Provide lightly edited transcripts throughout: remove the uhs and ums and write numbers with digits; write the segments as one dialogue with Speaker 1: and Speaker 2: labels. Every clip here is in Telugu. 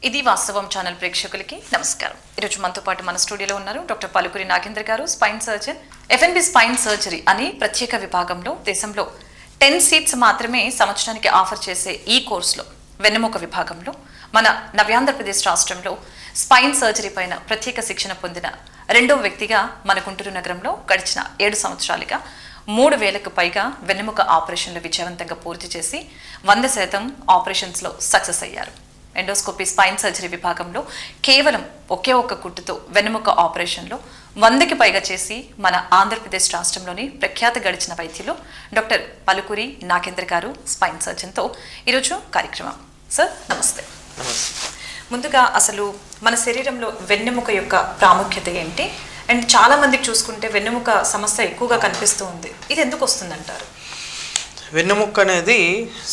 Speaker 1: ఇది వాస్తవం ఛానల్ ప్రేక్షకులకి నమస్కారం. ఈరోజు మనతో పాటు మన స్టూడియోలో ఉన్నారు డాక్టర్ పలుకురి నాగేంద్ర గారు, స్పైన్ సర్జన్. ఎఫ్ఎన్బి స్పైన్ సర్జరీ అని ప్రత్యేక విభాగంలో దేశంలో 10 సీట్స్ మాత్రమే సంవత్సరానికి ఆఫర్ చేసే ఈ కోర్సులో వెన్నెముక విభాగంలో మన నవ్యాంధ్రప్రదేశ్ రాష్ట్రంలో స్పైన్ సర్జరీ పైన ప్రత్యేక శిక్షణ పొందిన రెండవ వ్యక్తిగా మన గుంటూరు నగరంలో గడిచిన 7 సంవత్సరాలుగా 3000కు పైగా వెన్నెముక ఆపరేషన్లు విజయవంతంగా పూర్తి చేసి 100% ఆపరేషన్స్లో సక్సెస్ అయ్యారు. ఎండోస్కోపీ స్పైన్ సర్జరీ విభాగంలో కేవలం ఒకే ఒక్క కుట్టుతో వెన్నెముక ఆపరేషన్లో 100కి పైగా చేసి మన ఆంధ్రప్రదేశ్ రాష్ట్రంలోని ప్రఖ్యాత గడిచిన వైద్యులు డాక్టర్ పలుకురి నాగేంద్ర గారు, స్పైన్ సర్జన్తో ఈరోజు కార్యక్రమం. సార్ నమస్తే. ముందుగా అసలు మన శరీరంలో వెన్నెముక యొక్క ప్రాముఖ్యత ఏంటి? అండ్ చాలా మందికి చూసుకుంటే వెన్నెముక సమస్య ఎక్కువగా కనిపిస్తూ ఉంది. ఇది ఎందుకు వస్తుందంటారు?
Speaker 2: వెన్నెముక అనేది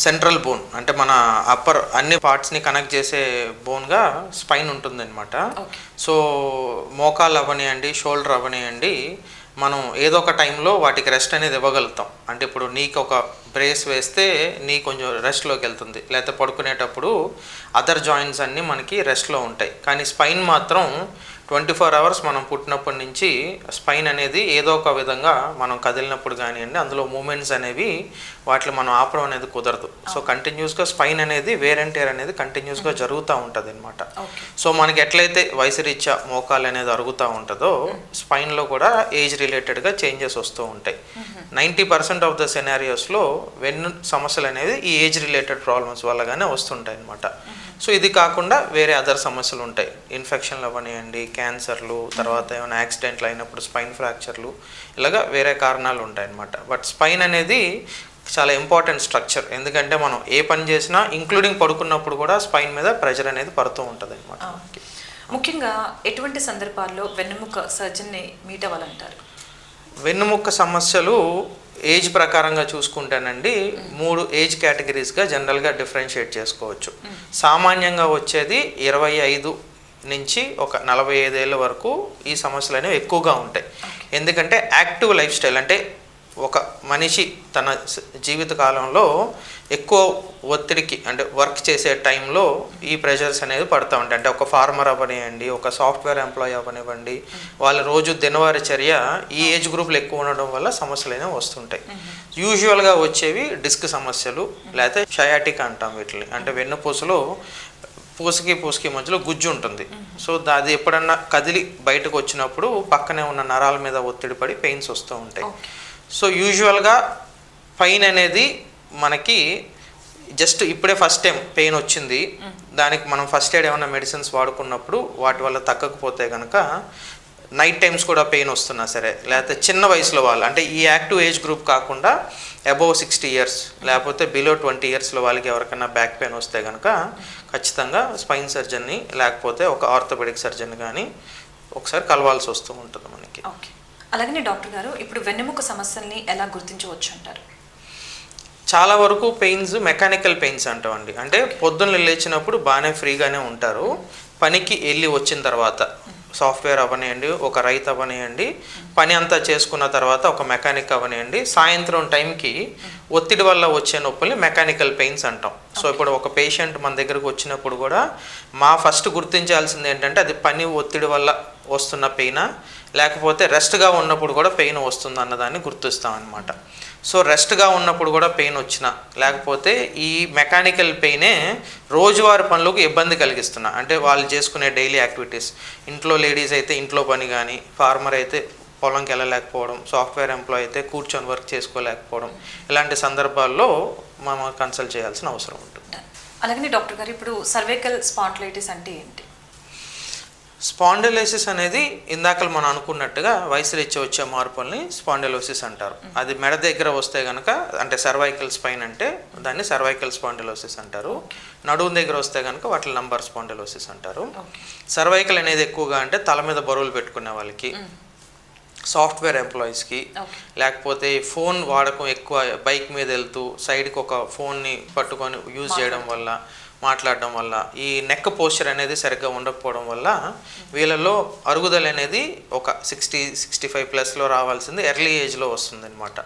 Speaker 2: సెంట్రల్ బోన్, అంటే మన అప్పర్ అన్ని పార్ట్స్ని కనెక్ట్ చేసే బోన్గా స్పైన్ ఉంటుందన్నమాట. సో మోకాలు అవనియండి, షోల్డర్ అవనియండి, మనం ఏదో ఒక టైంలో వాటికి రెస్ట్ అనేది ఇవ్వగలుగుతాం. అంటే ఇప్పుడు నీకు ఒక బ్రేస్ వేస్తే నీ కొంచెం రెస్ట్లోకి వెళ్తుంది, లేకపోతే పడుకునేటప్పుడు అదర్ జాయింట్స్ అన్నీ మనకి రెస్ట్లో ఉంటాయి. కానీ స్పైన్ మాత్రం 24 అవర్స్ మనం పుట్టినప్పటి నుంచి స్పైన్ అనేది ఏదో ఒక విధంగా మనం కదిలినప్పుడు కానివ్వండి, అందులో మూమెంట్స్ అనేవి వాటిలో మనం ఆపడం అనేది కుదరదు. సో కంటిన్యూస్గా స్పైన్ అనేది వేర్ అండ్ టేర్ అనేది కంటిన్యూస్గా జరుగుతూ ఉంటుంది అనమాట. సో మనకి ఎట్లయితే వయసు రీత్యా మోకాలు అనేది అరుగుతూ ఉంటుందో, స్పైన్లో కూడా ఏజ్ రిలేటెడ్గా చేంజెస్ వస్తూ ఉంటాయి. 90% ఆఫ్ ద సెనారియోస్లో వెన్ను సమస్యలు అనేది ఈ ఏజ్ రిలేటెడ్ ప్రాబ్లమ్స్ వల్లగానే వస్తుంటాయి అనమాట. సో ఇది కాకుండా వేరే అదర్ సమస్యలు ఉంటాయి, ఇన్ఫెక్షన్లు అవనివ్వండి, క్యాన్సర్లు, తర్వాత ఏమైనా యాక్సిడెంట్లు అయినప్పుడు స్పైన్ ఫ్రాక్చర్లు, ఇలాగా వేరే కారణాలు ఉంటాయి అన్నమాట. బట్ స్పైన్ అనేది చాలా ఇంపార్టెంట్ స్ట్రక్చర్, ఎందుకంటే మనం ఏ పని చేసినా ఇంక్లూడింగ్ పడుకున్నప్పుడు కూడా స్పైన్ మీద ప్రెషర్ అనేది పడుతూ ఉంటుంది అనమాట.
Speaker 1: ముఖ్యంగా ఎటువంటి సందర్భాల్లో వెన్నెముక సర్జన్ని మీట్ అవ్వాలంటారు?
Speaker 2: వెన్నుముక్క సమస్యలు ఏజ్ ప్రకారంగా చూసుకుంటేనండి 3 ఏజ్ కేటగిరీస్గా జనరల్గా డిఫరెన్షియేట్ చేసుకోవచ్చు. సామాన్యంగా వచ్చేది 25 నుంచి ఒక 45 ఏళ్ళ వరకు ఈ సమస్యలు అనేవి ఎక్కువగా ఉంటాయి. ఎందుకంటే యాక్టివ్ లైఫ్ స్టైల్, అంటే ఒక మనిషి తన జీవిత కాలంలో ఎక్కువ ఒత్తిడికి, అంటే వర్క్ చేసే టైంలో ఈ ప్రెషర్స్ అనేవి పడుతూ ఉంటాయి. అంటే ఒక ఫార్మర్ అవ్వనివ్వండి, ఒక సాఫ్ట్వేర్ ఎంప్లాయీ అవ్వనివ్వండి, వాళ్ళ రోజు దినవారీ చర్య ఈ ఏజ్ గ్రూప్లు ఎక్కువ ఉండడం వల్ల సమస్యలు అనేవి వస్తుంటాయి. యూజువల్గా వచ్చేవి డిస్క్ సమస్యలు, లేకపోతే షయాటిక్ అంటాం వీటిని. అంటే వెన్నుపూసలో పూసకి మధ్యలో గుజ్జు ఉంటుంది. సో అది ఎప్పుడన్నా కదిలి బయటకు వచ్చినప్పుడు పక్కనే ఉన్న నరాల మీద ఒత్తిడి పడి పెయిన్స్ వస్తూ ఉంటాయి. సో యూజువల్గా పెయిన్ అనేది మనకి జస్ట్ ఇప్పుడే ఫస్ట్ టైం పెయిన్ వచ్చింది, దానికి మనం ఫస్ట్ ఎయిడ్ ఏమైనా మెడిసిన్స్ వాడుకున్నప్పుడు వాటి వల్ల తగ్గకపోతే కనుక నైట్ టైమ్స్ కూడా పెయిన్ వస్తున్నా సరే, లేకపోతే చిన్న వయసులో వాళ్ళు, అంటే ఈ యాక్టివ్ ఏజ్ గ్రూప్ కాకుండా అబోవ్ 60 ఇయర్స్ లేకపోతే బిలో 20 ఇయర్స్లో వాళ్ళకి ఎవరికైనా బ్యాక్ పెయిన్ వస్తే కనుక ఖచ్చితంగా స్పైన్ సర్జన్ని లేకపోతే ఒక ఆర్థోపెడిక్ సర్జన్ కానీ ఒకసారి కలవాల్సి వస్తూ ఉంటుంది మనకి.
Speaker 1: అలాగనే డాక్టర్ గారు, ఇప్పుడు వెన్నెముక సమస్యల్ని ఎలా గుర్తించవచ్చు అంటారు?
Speaker 2: చాలా వరకు పెయిన్స్ మెకానికల్ పెయిన్స్ అంటామండి. అంటే పొద్దున్న లేచినప్పుడు బాగానే ఫ్రీగానే ఉంటారు, పనికి వెళ్ళి వచ్చిన తర్వాత సాఫ్ట్వేర్ అవనివ్వండి, ఒక రైతు అవనివ్వండి, పని అంతా చేసుకున్న తర్వాత ఒక మెకానిక్ అవనివ్వండి, సాయంత్రం టైంకి ఒత్తిడి వల్ల వచ్చే నొప్పుల్ని మెకానికల్ పెయిన్స్ అంటాం. సో ఇప్పుడు ఒక పేషెంట్ మన దగ్గరకు వచ్చినప్పుడు కూడా ఫస్ట్ గుర్తించాల్సింది ఏంటంటే అది పని ఒత్తిడి వల్ల వస్తున్న పెయినా, లేకపోతే రెస్ట్గా ఉన్నప్పుడు కూడా పెయిన్ వస్తుంది అన్నదాన్ని గుర్తిస్తాం అనమాట. సో రెస్ట్గా ఉన్నప్పుడు కూడా పెయిన్ వచ్చినా, లేకపోతే ఈ మెకానికల్ పెయినే రోజువారి పనులకు ఇబ్బంది కలిగిస్తున్నా, అంటే వాళ్ళు చేసుకునే డైలీ యాక్టివిటీస్, ఇంట్లో లేడీస్ అయితే ఇంట్లో పని కానీ, ఫార్మర్ అయితే పొలంకి వెళ్ళలేకపోవడం, సాఫ్ట్వేర్ ఎంప్లాయీ అయితే కూర్చొని వర్క్ చేసుకోలేకపోవడం, ఇలాంటి సందర్భాల్లో మనం కన్సల్ట్ చేయాల్సిన అవసరం ఉంటుంది.
Speaker 1: అలాగే డాక్టర్ గారు, ఇప్పుడు సర్వైకల్ స్పాండిలైటిస్ అంటే ఏంటి?
Speaker 2: స్పాండిలోసిస్ అనేది ఇందాక మనం అనుకున్నట్టుగా వయసు రీత్యా వచ్చే మార్పుల్ని స్పాండిలోసిస్ అంటారు. అది మెడ దగ్గర వస్తే కనుక, అంటే సర్వైకల్ స్పైన్ అంటే దాన్ని సర్వైకల్ స్పాండిలోసిస్ అంటారు. నడుము దగ్గర వస్తే కనుక వాటిని లంబర్ స్పాండిలోసిస్ అంటారు. సర్వైకల్ అనేది ఎక్కువగా అంటే తల మీద బరువులు పెట్టుకునే వాళ్ళకి, సాఫ్ట్వేర్ ఎంప్లాయీస్కి, లేకపోతే ఫోన్ వాడకం ఎక్కువ, బైక్ మీద వెళ్తూ సైడ్కి ఒక ఫోన్ని పట్టుకొని యూజ్ చేయడం వల్ల మాట్లాడడం వల్ల, ఈ నెక్ పోస్చర్ అనేది సరిగ్గా ఉండకపోవడం వల్ల వీళ్ళలో అరుగుదల అనేది ఒక 60-65+ రావాల్సింది ఎర్లీ ఏజ్లో వస్తుంది అనమాట.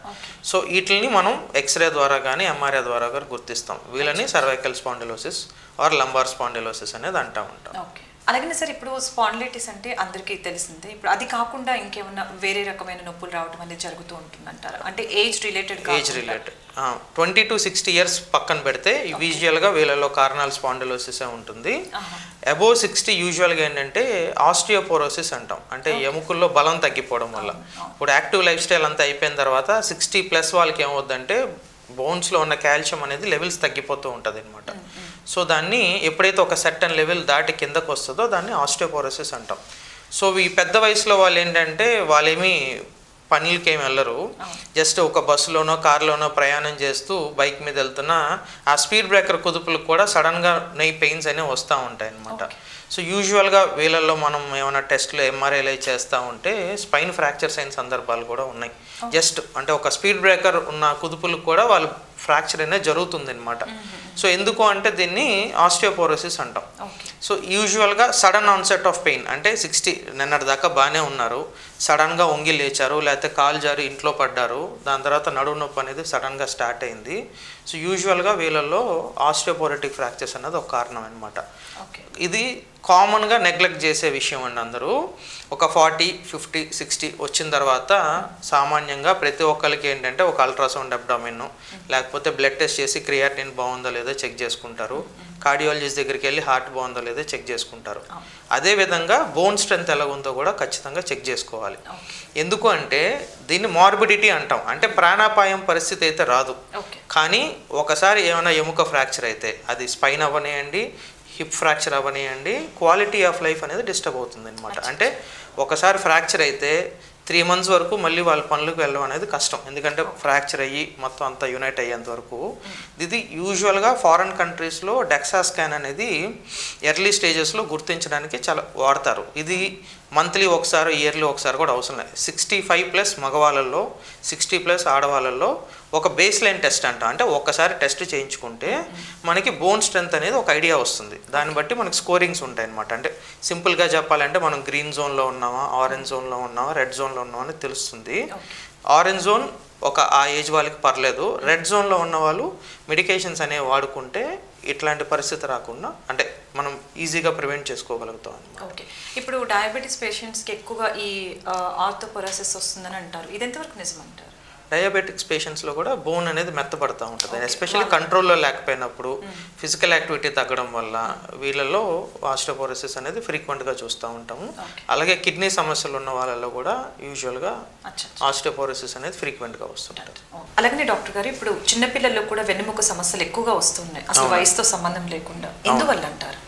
Speaker 2: సో వీటిని మనం ఎక్స్రే ద్వారా కానీ ఎంఆర్ఐ ద్వారా కానీ గుర్తిస్తాం. వీళ్ళని cervical spondylosis or lumbar spondylosis అనేది అంటూ ఉంటాం.
Speaker 1: అలాగే సార్, ఇప్పుడు స్పాండిలైటిస్ అంటే అందరికీ తెలిసిందే. ఇప్పుడు అది కాకుండా ఇంకేమన్నా వేరే రకమైన నొప్పులు రావడం అనేది జరుగుతూ ఉంటుందంటారా? అంటే ఏజ్ రిలేటెడ్
Speaker 2: 20 to 60 years పక్కన పెడితే యూజువల్గా వీళ్ళలో కార్నల్ స్పాండిలోసిస్ ఉంటుంది. అబోవ్ 60 యూజువల్గా ఏంటంటే ఆస్టియోపోరోసిస్ అంటాం, అంటే ఎముకల్లో బలం తగ్గిపోవడం వల్ల. ఇప్పుడు యాక్టివ్ లైఫ్ స్టైల్ అంతా అయిపోయిన తర్వాత 60+ వాళ్ళకి ఏమవుద్దంటే బోన్స్లో ఉన్న కాల్షియం అనేది లెవెల్స్ తగ్గిపోతూ ఉంటుంది అనమాట. సో దాన్ని ఎప్పుడైతే ఒక సర్టన్ లెవెల్ దాటి కిందకు వస్తుందో దాన్ని ఆస్టియోపోరోసిస్ అంటాం. సో ఈ పెద్ద వయసులో వాళ్ళు ఏంటంటే వాళ్ళేమీ పనులకి ఏమి వెళ్ళరు, జస్ట్ ఒక బస్సులోనో కార్లోనో ప్రయాణం చేస్తూ బైక్ మీద వెళ్తున్నా ఆ స్పీడ్ బ్రేకర్ కుదుపులకు కూడా సడన్గా పెయిన్స్ అనేవి వస్తూ ఉంటాయి అన్నమాట. సో యూజువల్గా వీళ్ళల్లో మనం ఏమైనా టెస్ట్లు ఎంఆర్ఐలు చేస్తూ ఉంటే స్పైన్ ఫ్రాక్చర్స్ అయిన సందర్భాలు కూడా ఉన్నాయి. జస్ట్ అంటే ఒక స్పీడ్ బ్రేకర్ ఉన్న కుదుపులకు కూడా వాళ్ళు ఫ్రాక్చర్ అనేది జరుగుతుంది అనమాట. సో ఎందుకు అంటే దీన్ని ఆస్టియోపోరోసిస్ అంటాం. సో యూజువల్గా సడన్ ఆన్సెట్ ఆఫ్ పెయిన్, అంటే 60 నిన్నటి దాకా బాగానే ఉన్నారు, సడన్గా వంగి లేచారు, లేకపోతే కాలు జారి ఇంట్లో పడ్డారు, దాని తర్వాత నడుము నొప్పి అనేది సడన్గా స్టార్ట్ అయింది. సో యూజువల్గా వీళ్ళల్లో ఆస్టియోపోరోటిక్ ఫ్రాక్చర్స్ అనేది ఒక కారణం అనమాట. ఇది కామన్గా నెగ్లెక్ట్ చేసే విషయం అండి. అందరూ ఒక 40, 50, 60 వచ్చిన తర్వాత సామాన్యంగా ప్రతి ఒక్కరికి ఏంటంటే ఒక అల్ట్రాసౌండ్ అబ్డామిన్ లేకపోతే బ్లడ్ టెస్ట్ చేసి క్రియాటినిన్ బాగుందో లేదో చెక్ చేసుకుంటారు. కార్డియాలజిస్ట్ దగ్గరికి వెళ్ళి హార్ట్ బాగుందో లేదో చెక్ చేసుకుంటారు. అదేవిధంగా బోన్ స్ట్రెంత్ ఎలా ఉందో కూడా ఖచ్చితంగా చెక్ చేసుకోవాలి. ఎందుకు అంటే దీన్ని మార్బిడిటీ అంటాం, అంటే ప్రాణాపాయం పరిస్థితి అయితే రాదు, కానీ ఒకసారి ఏమైనా ఎముక ఫ్రాక్చర్ అయితే అది స్పైన్ అవ్వనియండి, హిప్ ఫ్రాక్చర్ అవ్వనియండి, క్వాలిటీ ఆఫ్ లైఫ్ అనేది డిస్టర్బ్ అవుతుంది అనమాట. అంటే ఒకసారి ఫ్రాక్చర్ అయితే 3 months వరకు మళ్ళీ వాళ్ళ పనులకు వెళ్ళడం అనేది కష్టం, ఎందుకంటే ఫ్రాక్చర్ అయ్యి మొత్తం అంతా యునైట్ అయ్యేంత వరకు. ఇది యూజువల్గా ఫారెన్ కంట్రీస్లో డెక్సా స్కాన్ అనేది ఎర్లీ స్టేజెస్లో గుర్తించడానికి చాలా వాడతారు. ఇది మంత్లీ ఒకసారి, ఇయర్లీ ఒకసారి కూడా అవసరం లేదు. 65+ మగవాళ్ళల్లో 60+ ఆడవాళ్ళల్లో ఒక బేస్ లైన్ టెస్ట్ అంట, అంటే ఒక్కసారి టెస్ట్ చేయించుకుంటే మనకి బోన్ స్ట్రెంత్ అనేది ఒక ఐడియా వస్తుంది. దాన్ని బట్టి మనకి స్కోరింగ్స్ ఉంటాయి అనమాట. అంటే సింపుల్గా చెప్పాలంటే మనం గ్రీన్ జోన్లో ఉన్నామా, ఆరెంజ్ జోన్లో ఉన్నామా, రెడ్ జోన్లో ఉన్నామా అని తెలుస్తుంది. ఆరెంజ్ జోన్ ఒక ఆ ఏజ్ వాళ్ళకి పర్లేదు, రెడ్ జోన్లో ఉన్న వాళ్ళు మెడికేషన్స్ అనేవి వాడుకుంటే ఇట్లాంటి పరిస్థితి రాకుండా అంటే మనం ఈజీగా ప్రివెంట్ చేసుకోగలుగుతాం అన్నమాట.
Speaker 1: ఓకే, ఇప్పుడు డయాబెటీస్ పేషెంట్స్కి ఎక్కువగా ఈ ఆర్థోపోరోసిస్ వస్తుందని అంటారు, ఇది ఎంతవరకు నిజం అంటారు?
Speaker 2: డయాబెటిక్స్ పేషెంట్స్లో కూడా బోన్ అనేది మెత్తబడుతూ ఉంటుంది, ఎస్పెషల్లీ కంట్రోల్లో లేకపోయినప్పుడు, ఫిజికల్ యాక్టివిటీ తగ్గడం వల్ల వీళ్ళలో ఆస్టియోపోరోసిస్ అనేది ఫ్రీక్వెంట్గా చూస్తూ ఉంటాము. అలాగే కిడ్నీ సమస్యలు ఉన్న వాళ్ళలో కూడా యూజువల్గా ఆస్టియోపోరోసిస్ అనేది ఫ్రీక్వెంట్గా వస్తుంటుంది.
Speaker 1: అలాగే డాక్టర్ గారు, ఇప్పుడు చిన్నపిల్లల్లో కూడా వెన్నెముక సమస్యలు ఎక్కువగా వస్తున్నాయి, అసలు వయసుతో సంబంధం లేకుండా, ఎందువల్ల అంటారు?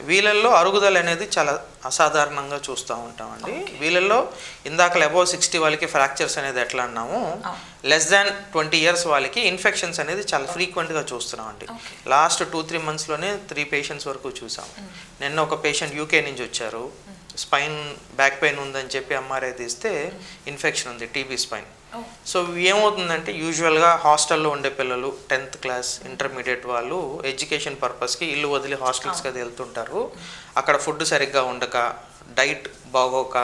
Speaker 2: వీళ్ళల్లో అరుగుదల అనేది చాలా అసాధారణంగా చూస్తూ ఉంటామండి. వీళ్ళల్లో ఇందాక అబోవ్ 60 వాళ్ళకి ఫ్రాక్చర్స్ అనేది ఎట్లా అన్నాము, లెస్ దాన్ 20 years వాళ్ళకి ఇన్ఫెక్షన్స్ అనేది చాలా ఫ్రీక్వెంట్గా చూస్తున్నామండి. లాస్ట్ 2-3 monthsలోనే 3 patients వరకు చూసాము. నిన్న ఒక పేషెంట్ యూకే నుంచి వచ్చారు, స్పైన్ బ్యాక్ పెయిన్ ఉందని చెప్పి ఎంఆర్ఐ తీస్తే ఇన్ఫెక్షన్ ఉంది, టీబీ స్పైన్. సో ఏమవుతుందంటే యూజువల్గా హాస్టల్లో ఉండే పిల్లలు 10th class ఇంటర్మీడియట్ వాళ్ళు ఎడ్యుకేషన్ పర్పస్కి ఇల్లు వదిలి హాస్టల్స్కి అది వెళ్తుంటారు. అక్కడ ఫుడ్ సరిగ్గా ఉండక, డైట్ బాగోక,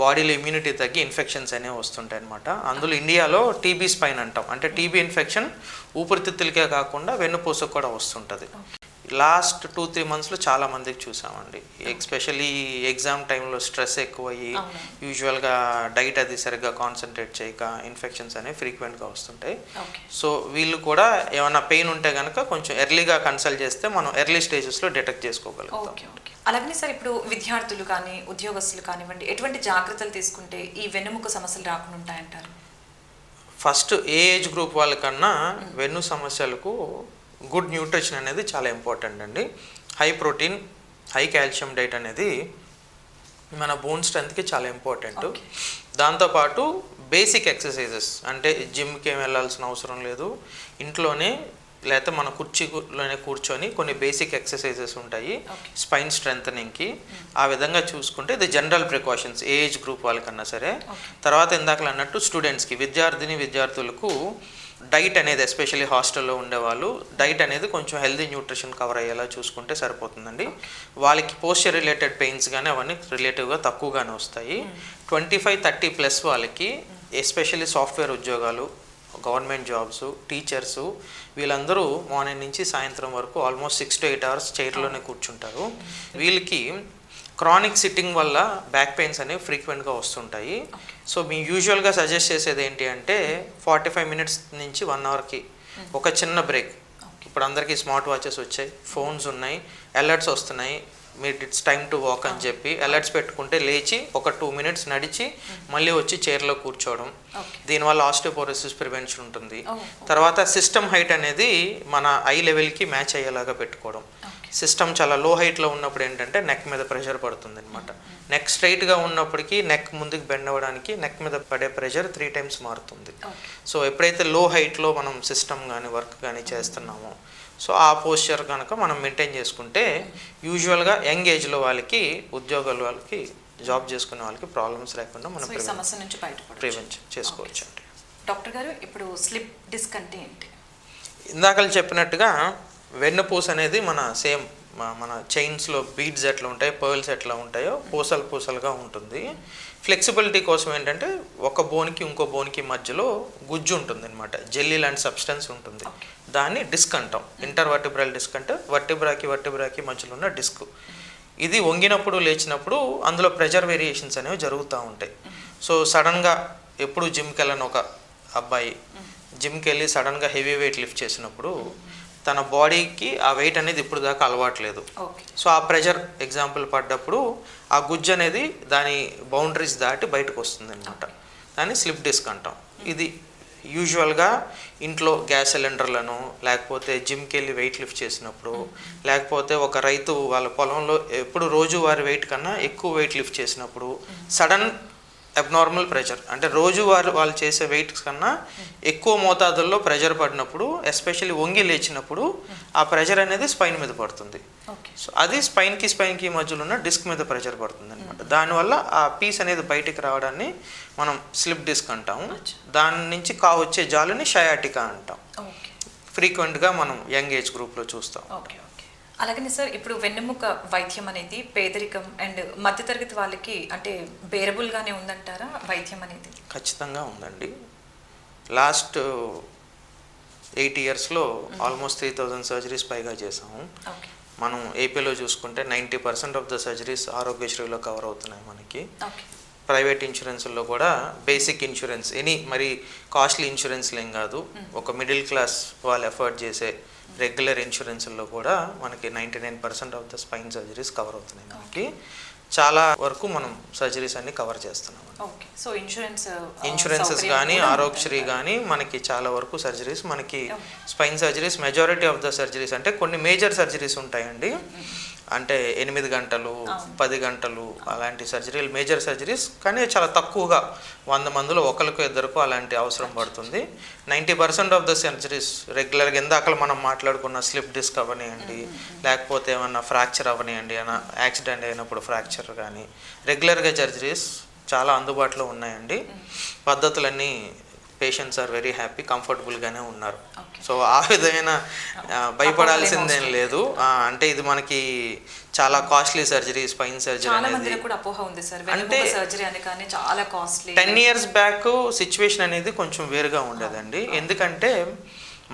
Speaker 2: బాడీలో ఇమ్యూనిటీ తగ్గి ఇన్ఫెక్షన్స్ అనేవి వస్తుంటాయి అనమాట. అందులో ఇండియాలో టీబీ స్పైన్ అంటాం, అంటే టీబీ ఇన్ఫెక్షన్ ఊపిరితిత్తులకే కాకుండా వెన్నుపూసకు కూడా వస్తుంటుంది. లాస్ట్ 2-3 monthsలో చాలా మందికి చూసామండి. ఎస్పెషల్లీ ఎగ్జామ్ టైంలో స్ట్రెస్ ఎక్కువయ్యి యూజువల్గా డైట్ అది సరిగ్గా కాన్సన్ట్రేట్ చేయక ఇన్ఫెక్షన్స్ అనేవి ఫ్రీక్వెంట్గా వస్తుంటాయి. సో వీళ్ళు కూడా ఏమైనా పెయిన్ ఉంటే కనుక కొంచెం ఎర్లీగా కన్సల్ట్ చేస్తే మనం ఎర్లీ స్టేజెస్లో డిటెక్ట్ చేసుకోగలుగుతాం.
Speaker 1: అలాగే సార్, ఇప్పుడు విద్యార్థులు కానీ ఉద్యోగస్తులు కానివ్వండి, ఎటువంటి జాగ్రత్తలు తీసుకుంటే ఈ వెన్నెముక సమస్యలు రాకుండా ఉంటాయంటారు?
Speaker 2: ఫస్ట్ ఏ ఏజ్ గ్రూప్ వాళ్ళకన్నా వెన్ను సమస్యలకు గుడ్ న్యూట్రిషన్ అనేది చాలా ఇంపార్టెంట్ అండి. High protein, high calcium diet అనేది మన బోన్ స్ట్రెంత్కి చాలా ఇంపార్టెంట్. దాంతోపాటు బేసిక్ ఎక్సర్సైజెస్, అంటే జిమ్కి ఏం వెళ్ళాల్సిన అవసరం లేదు, ఇంట్లోనే లేకపోతే మన కుర్చీలోనే కూర్చొని కొన్ని బేసిక్ ఎక్సర్సైజెస్ ఉంటాయి స్పైన్ స్ట్రెంథనింగ్కి. ఆ విధంగా చూసుకుంటే ఇది జనరల్ ప్రికాషన్స్ ఏ ఏజ్ గ్రూప్ వాళ్ళకన్నా సరే. తర్వాత ఇందాక అన్నట్టు స్టూడెంట్స్కి, విద్యార్థులకు డైట్ అనేది ఎస్పెషల్లీ హాస్టల్లో ఉండేవాళ్ళు డైట్ అనేది కొంచెం హెల్దీ న్యూట్రిషన్ కవర్ అయ్యేలా చూసుకుంటే సరిపోతుందండి. వాళ్ళకి పోస్చర్ రిలేటెడ్ పెయిన్స్ కానీ అవన్నీ రిలేటివ్గా తక్కువగానే వస్తాయి. 25-30+ వాళ్ళకి ఎస్పెషల్లీ సాఫ్ట్వేర్ ఉద్యోగాలు, గవర్నమెంట్ జాబ్స్, టీచర్సు వీళ్ళందరూ మార్నింగ్ నుంచి సాయంత్రం వరకు ఆల్మోస్ట్ 6 to 8 hours చైర్లోనే కూర్చుంటారు. వీళ్ళకి క్రానిక్ సిట్టింగ్ వల్ల బ్యాక్ పెయిన్స్ అనేవి ఫ్రీక్వెంట్గా వస్తుంటాయి. సో మీ యూజువల్గా సజెస్ట్ చేసేది ఏంటి అంటే 45 minutes నుంచి 1 hourకి ఒక చిన్న బ్రేక్. ఇప్పుడు అందరికీ స్మార్ట్ వాచెస్ వచ్చాయి, ఫోన్స్ ఉన్నాయి, అలర్ట్స్ వస్తున్నాయి, మీరు ఇట్స్ టైమ్ టు వాక్ అని చెప్పి అలర్ట్స్ పెట్టుకుంటే లేచి ఒక 2 minutes నడిచి మళ్ళీ వచ్చి చైర్లో కూర్చోవడం. దీనివల్ల ఆస్టియోపోరోసిస్ ప్రివెన్షన్ ఉంటుంది. తర్వాత సిస్టమ్ హైట్ అనేది మన ఐ లెవెల్కి మ్యాచ్ అయ్యేలాగా పెట్టుకోవడం. సిస్టమ్ చాలా లో హైట్లో ఉన్నప్పుడు ఏంటంటే నెక్ మీద ప్రెషర్ పడుతుంది అనమాట. నెక్ స్ట్రైట్గా ఉన్నప్పటికీ నెక్ ముందుకు బెండ్ అవ్వడానికి నెక్ మీద పడే ప్రెషర్ 3 times మారుతుంది. సో ఎప్పుడైతే లో హైట్లో మనం సిస్టమ్ కానీ వర్క్ కానీ చేస్తున్నామో సో ఆ పోస్చర్ కనుక మనం మెయింటైన్ చేసుకుంటే యూజువల్గా యంగ్ ఏజ్లో వాళ్ళకి ఉద్యోగాల వాళ్ళకి జాబ్ చేసుకునే వాళ్ళకి ప్రాబ్లమ్స్ లేకుండా మనం
Speaker 1: సమస్య నుంచి
Speaker 2: ప్రివెంట్ చేసుకోవచ్చు అండి.
Speaker 1: డాక్టర్ గారు, ఇప్పుడు స్లిప్ డిస్క్ అంటే ఏంటి?
Speaker 2: ఇందాక చెప్పినట్టుగా వెన్నుపూస అనేది మన చైన్స్లో బీడ్స్ ఎట్లా ఉంటాయో, పర్ల్స్ ఎట్లా ఉంటాయో పూసలుగా ఉంటుంది. ఫ్లెక్సిబిలిటీ కోసం ఏంటంటే ఒక బోన్కి ఇంకో బోన్కి మధ్యలో గుజ్జు ఉంటుంది అనమాట, జెల్లీ లాంటి సబ్స్టెన్స్ ఉంటుంది. దాన్ని డిస్క్ అంటాం. ఇంటర్వర్టిబ్రల్ డిస్క్ అంటే వర్టిబ్రాకి మధ్యలో ఉన్న డిస్క్. ఇది వంగినప్పుడు లేచినప్పుడు అందులో ప్రెషర్ వేరియేషన్స్ అనేవి జరుగుతూ ఉంటాయి. సో సడన్గా ఎప్పుడు జిమ్కి వెళ్ళని ఒక అబ్బాయి జిమ్కి వెళ్ళి సడన్గా హెవీ వెయిట్ లిఫ్ట్ చేసినప్పుడు తన బాడీకి ఆ వెయిట్ అనేది ఇప్పుడు దాకా అలవాట్లేదు. సో ఆ ప్రెషర్ ఎగ్జాంపుల్ పడ్డప్పుడు ఆ గుజ్జు అనేది దాని బౌండరీస్ దాటి బయటకు వస్తుంది అనమాట. దాన్ని స్లిప్ డిస్క్ అంటాం. ఇది యూజువల్గా ఇంట్లో గ్యాస్ సిలిండర్లను, లేకపోతే జిమ్కి వెళ్ళి వెయిట్ లిఫ్ట్ చేసినప్పుడు, లేకపోతే ఒక రైతు వాళ్ళ పొలంలో ఎప్పుడు రోజువారి వెయిట్ కన్నా ఎక్కువ వెయిట్ లిఫ్ట్ చేసినప్పుడు, సడన్ అబ్నార్మల్ ప్రెషర్ అంటే రోజువారు వాళ్ళు చేసే వెయిట్ కన్నా ఎక్కువ మోతాదుల్లో ప్రెషర్ పడినప్పుడు, ఎస్పెషల్లీ వంగి లేచినప్పుడు ఆ ప్రెషర్ అనేది స్పైన్ మీద పడుతుంది. సో అది స్పైన్కి మధ్యలో ఉన్న డిస్క్ మీద ప్రెషర్ పడుతుంది అనమాట. దానివల్ల ఆ పీస్ అనేది బయటికి రావడాన్ని మనం స్లిప్ డిస్క్ అంటాము. దాని నుంచి వచ్చే జాలుని షయాటికా అంటాం. ఫ్రీక్వెంట్గా మనం యంగ్ ఏజ్ గ్రూప్లో చూస్తాం.
Speaker 1: అలాగనే సార్, ఇప్పుడు వెన్నెముక వైద్యం అనేది పేదరికం అండ్ మధ్యతరగతి వాళ్ళకి అంటే బేరబుల్గానే ఉందంటారా వైద్యం అనేది?
Speaker 2: ఖచ్చితంగా ఉందండి. లాస్ట్ 8 yearsలో ఆల్మోస్ట్ 3000 సర్జరీస్ పైగా చేసాము. మనం ఏపీలో చూసుకుంటే 90% ఆఫ్ ద సర్జరీస్ ఆరోగ్యశ్రీలో కవర్ అవుతున్నాయి మనకి. ప్రైవేట్ ఇన్సూరెన్స్లో కూడా బేసిక్ ఇన్సూరెన్స్, మరి కాస్ట్లీ ఇన్సూరెన్స్లు ఏం కాదు, ఒక మిడిల్ క్లాస్ వాళ్ళు ఎఫర్ట్ చేసే రెగ్యులర్ ఇన్సూరెన్స్లో కూడా మనకి 99% of the spine surgeries cover అవుతున్నాయి మనకి. చాలా వరకు మనం సర్జరీస్ అన్ని కవర్ చేస్తున్నాం.
Speaker 1: సో
Speaker 2: ఇన్సూరెన్సెస్ కానీ ఆరోగ్యశ్రీ కానీ మనకి చాలా వరకు సర్జరీస్ మనకి spine surgeries majority of the surgeries అంటే కొన్ని మేజర్ సర్జరీస్ ఉంటాయండి. అంటే 8 గంటలు 10 గంటలు అలాంటి సర్జరీలు మేజర్ సర్జరీస్, కానీ చాలా తక్కువగా 100 మందిలో ఒకరికో ఇద్దరికో అలాంటి అవసరం పడుతుంది. 90% ఆఫ్ ద సర్జరీస్ రెగ్యులర్గా ఇందాక మనం మాట్లాడుకున్న స్లిప్ డిస్క్ అవనివ్వండి, లేకపోతే ఏమన్నా ఫ్రాక్చర్ అవనివ్వండి, ఏమైనా యాక్సిడెంట్ అయినప్పుడు ఫ్రాక్చర్ కానీ రెగ్యులర్గా సర్జరీస్ చాలా అందుబాటులో ఉన్నాయండి. పద్ధతులన్నీ పేషెంట్స్ ఆర్ వెరీ హ్యాపీ, కంఫర్టబుల్గానే ఉన్నారు. సో ఆ విధమైన భయపడాల్సిందేం లేదు. అంటే ఇది మనకి చాలా కాస్ట్లీ సర్జరీ, స్పైన్ సర్జరీ అనేది. అంటే 10 years బ్యాక్ సిచ్యువేషన్ అనేది కొంచెం వేరుగా ఉండేదండి. ఎందుకంటే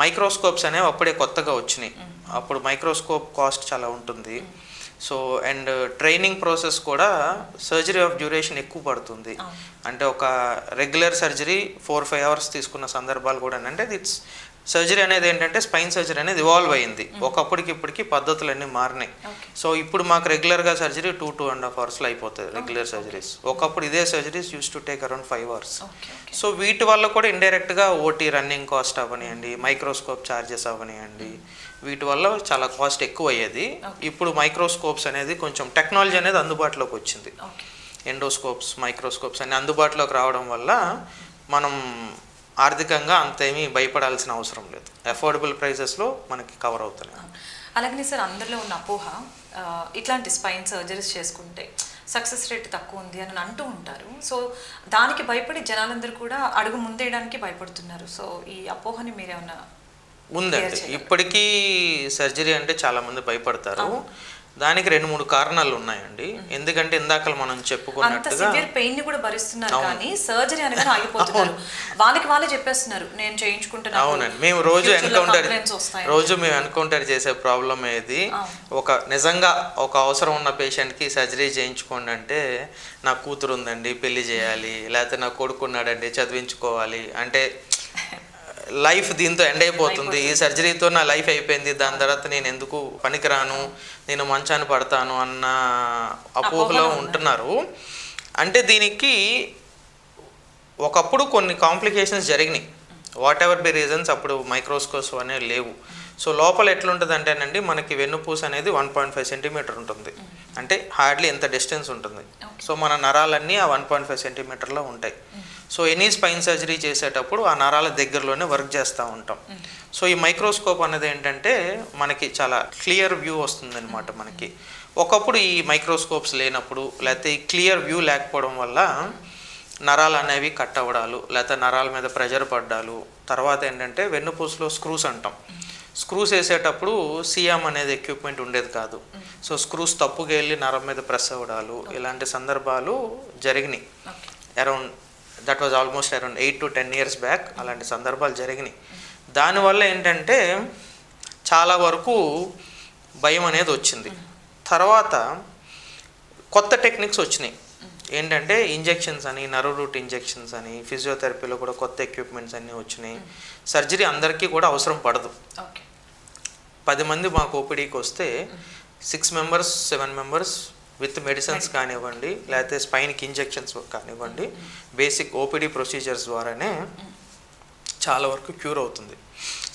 Speaker 2: మైక్రోస్కోప్స్ అనేవి అప్పుడే కొత్తగా వచ్చినాయి. అప్పుడు మైక్రోస్కోప్ కాస్ట్ చాలా ఉంటుంది. సో అండ్ ట్రైనింగ్ ప్రాసెస్ కూడా సర్జరీ ఆఫ్ డ్యూరేషన్ ఎక్కువ పడుతుంది. అంటే ఒక రెగ్యులర్ సర్జరీ 4-5 hours తీసుకున్న సందర్భాలు కూడా. అంటే ఇట్స్ సర్జరీ అనేది ఏంటంటే స్పైన్ సర్జరీ అనేది ఇవాల్వ్ అయింది. ఒకప్పటికి ఇప్పటికి పద్ధతులన్నీ మారినాయి. సో ఇప్పుడు మాకు రెగ్యులర్గా సర్జరీ 2-2.5 hours అయిపోతుంది రెగ్యులర్ సర్జరీస్. ఒకప్పుడు ఇదే surgeries use to take around 5 hours. So వీటి వల్ల కూడా ఇండైరెక్ట్గా ఓటీ రన్నింగ్ కాస్ట్ అవనివ్వండి, మైక్రోస్కోప్ ఛార్జెస్ అవనివ్వండి, వీటి వల్ల చాలా కాస్ట్ ఎక్కువ అయ్యేది. ఇప్పుడు మైక్రోస్కోప్స్ అనేది కొంచెం టెక్నాలజీ అనేది అందుబాటులోకి వచ్చింది. ఎండోస్కోప్స్, మైక్రోస్కోప్స్ అన్ని అందుబాటులోకి రావడం వల్ల మనం ఆర్థికంగా అంతేమీ భయపడాల్సిన అవసరం లేదు. అఫోర్డబుల్ ప్రైసెస్లో మనకి కవర్ అవుతున్నాయి.
Speaker 1: అలాగనే సార్, అందరిలో ఉన్న అపోహ ఇట్లాంటి స్పైన్ సర్జరీస్ చేసుకుంటే సక్సెస్ రేట్ తక్కువ ఉంది అని అంటూ ఉంటారు. సో దానికి భయపడి జనాలందరూ కూడా అడుగు ముందేయడానికి భయపడుతున్నారు. సో ఈ అపోహని మీరేమన్నా?
Speaker 2: ఉందండి, ఇప్పటికీ సర్జరీ అంటే చాలా మంది భయపడతారు. దానికి 2-3 కారణాలు ఉన్నాయండి. ఎందుకంటే ఇందాక మనం చెప్పుకున్నట్టుగా
Speaker 1: పెయిన్ ని కూడా భరిస్తున్నారు, కానీ సర్జరీ అనేది ఆగిపోతున్నారు. వాళ్ళే చెప్పేస్తున్నారు నేను చేయించుకుంటున్నాను.
Speaker 2: అవునండి, మేము రోజు ఎన్కౌంటర్ చేసే ప్రాబ్లం ఏది, నిజంగా ఒక అవసరం ఉన్న పేషెంట్కి సర్జరీ చేయించుకోండి అంటే నా కూతురు ఉందండి పెళ్లి చేయాలి, లేకపోతే నా కొడుకున్నాడండి చదివించుకోవాలి అంటే లైఫ్ దీంతో ఎండ్ అయిపోతుంది, ఈ సర్జరీతో నా లైఫ్ అయిపోయింది, దాని తర్వాత నేను ఎందుకు పనికిరాను, నేను మంచాన్ని పడతాను అన్న అపోహలో ఉంటున్నారు. అంటే దీనికి ఒకప్పుడు కొన్ని కాంప్లికేషన్స్ జరిగినాయి, వాట్ ఎవర్ బి రీజన్స్. అప్పుడు మైక్రోస్కోప్స్ అనేవి లేవు. సో లోపల ఎట్లుంటుంది అంటేనండి, మనకి వెన్నుపూస అనేది 1.5 సెంటీమీటర్ ఉంటుంది, అంటే హార్డ్లీ ఎంత డిస్టెన్స్ ఉంటుంది. సో మన నరాలన్నీ ఆ 1.5 సెంటీమీటర్లో ఉంటాయి. సో ఎనీ స్పైన్ సర్జరీ చేసేటప్పుడు ఆ నరాల దగ్గరలోనే వర్క్ చేస్తూ ఉంటాం. సో ఈ మైక్రోస్కోప్ అనేది ఏంటంటే మనకి చాలా క్లియర్ వ్యూ వస్తుందన్నమాట మనకి. ఒకప్పుడు ఈ మైక్రోస్కోప్స్ లేనప్పుడు, లేకపోతే ఈ క్లియర్ వ్యూ లేకపోవడం వల్ల నరాలు అనేవి కట్ అవ్వడాలు, లేకపోతే నరాల మీద ప్రెషర్ పడ్డాలు, తర్వాత ఏంటంటే వెన్నుపూసలో స్క్రూస్ అంటాం, స్క్రూస్ వేసేటప్పుడు సియామ్ అనేది ఎక్విప్మెంట్ ఉండేది కాదు. సో స్క్రూస్ తప్పుగా వెళ్ళి నరం మీద ప్రెస్ అవ్వడాలు, ఇలాంటి సందర్భాలు జరిగినాయి. That was almost around 8 to 10 years back అలాంటి సందర్భాలు జరిగినాయి. దానివల్ల ఏంటంటే చాలా వరకు భయం అనేది వచ్చింది. తర్వాత కొత్త టెక్నిక్స్ వచ్చినాయి, ఏంటంటే ఇంజెక్షన్స్ అని, నర్వ్ రూట్ ఇంజెక్షన్స్ అని, ఫిజియోథెరపీలో కూడా కొత్త ఎక్విప్మెంట్స్ అన్నీ వచ్చినాయి. సర్జరీ అందరికీ కూడా అవసరం పడదు. 10 మంది మాకు ఓపీడీకి వస్తే 6 members 7 members విత్ మెడిసిన్స్ కానివ్వండి, లేకపోతే స్పైన్కి ఇంజెక్షన్స్ కానివ్వండి, బేసిక్ ఓపీడీ ప్రొసీజర్స్ ద్వారానే చాలా వరకు క్యూర్ అవుతుంది.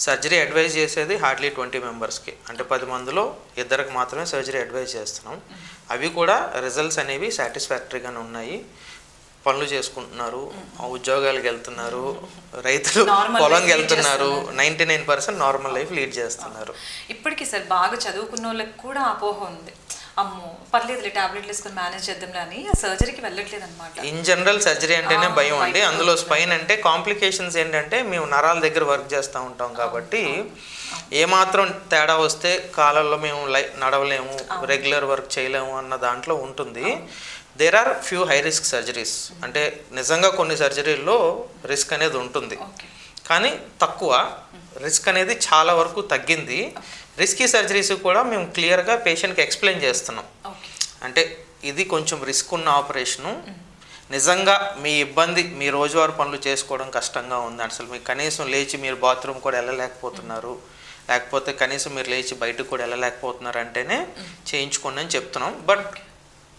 Speaker 2: సర్జరీ అడ్వైజ్ చేసేది హార్డ్లీ 20 members, అంటే 10 మందిలో 2 మాత్రమే సర్జరీ అడ్వైజ్ చేస్తున్నాం. అవి కూడా రిజల్ట్స్ అనేవి సాటిస్ఫాక్టరీగానే ఉన్నాయి. పనులు చేసుకుంటున్నారు, ఉద్యోగాలకు వెళ్తున్నారు, రైతులు పొలంకి వెళ్తున్నారు, 99% నార్మల్ లైఫ్ లీడ్ చేస్తున్నారు.
Speaker 1: ఇప్పటికీ సార్ బాగా చదువుకున్న వాళ్ళకి కూడా అపోహ ఉంది, అమ్మో పర్లేదు టాబ్లెట్లు వేసుకొని మేనేజ్ చేద్దాంలే అని సర్జరీకి వెళ్ళట్లేదు అనమాట.
Speaker 2: ఇన్ జనరల్ సర్జరీ అంటేనే భయం అండి. అందులో స్పైన్ అంటే కాంప్లికేషన్స్ ఏంటంటే మేము నరాల దగ్గర వర్క్ చేస్తూ ఉంటాం కాబట్టి ఏమాత్రం తేడా వస్తే కాళ్ళల్లో మేము నడవలేము, రెగ్యులర్ వర్క్ చేయలేము అన్న దాంట్లో ఉంటుంది. There are few high risk surgeries, అంటే నిజంగా కొన్ని సర్జరీల్లో రిస్క్ అనేది ఉంటుంది, కానీ తక్కువ రిస్క్ అనేది చాలా వరకు తగ్గింది. రిస్కీ సర్జరీస్ కూడా మేము క్లియర్గా పేషెంట్కి ఎక్స్ప్లెయిన్ చేస్తున్నాం. అంటే ఇది కొంచెం రిస్క్ ఉన్న ఆపరేషను, నిజంగా మీ ఇబ్బంది, మీ రోజువారీ పనులు చేసుకోవడం కష్టంగా ఉంది, అసలు మీకు కనీసం లేచి మీరు బాత్రూమ్ కూడా వెళ్ళలేకపోతున్నారు, లేకపోతే కనీసం మీరు లేచి బయటకు కూడా వెళ్ళలేకపోతున్నారు అంటేనే చేయించుకోండి అని చెప్తున్నాం. బట్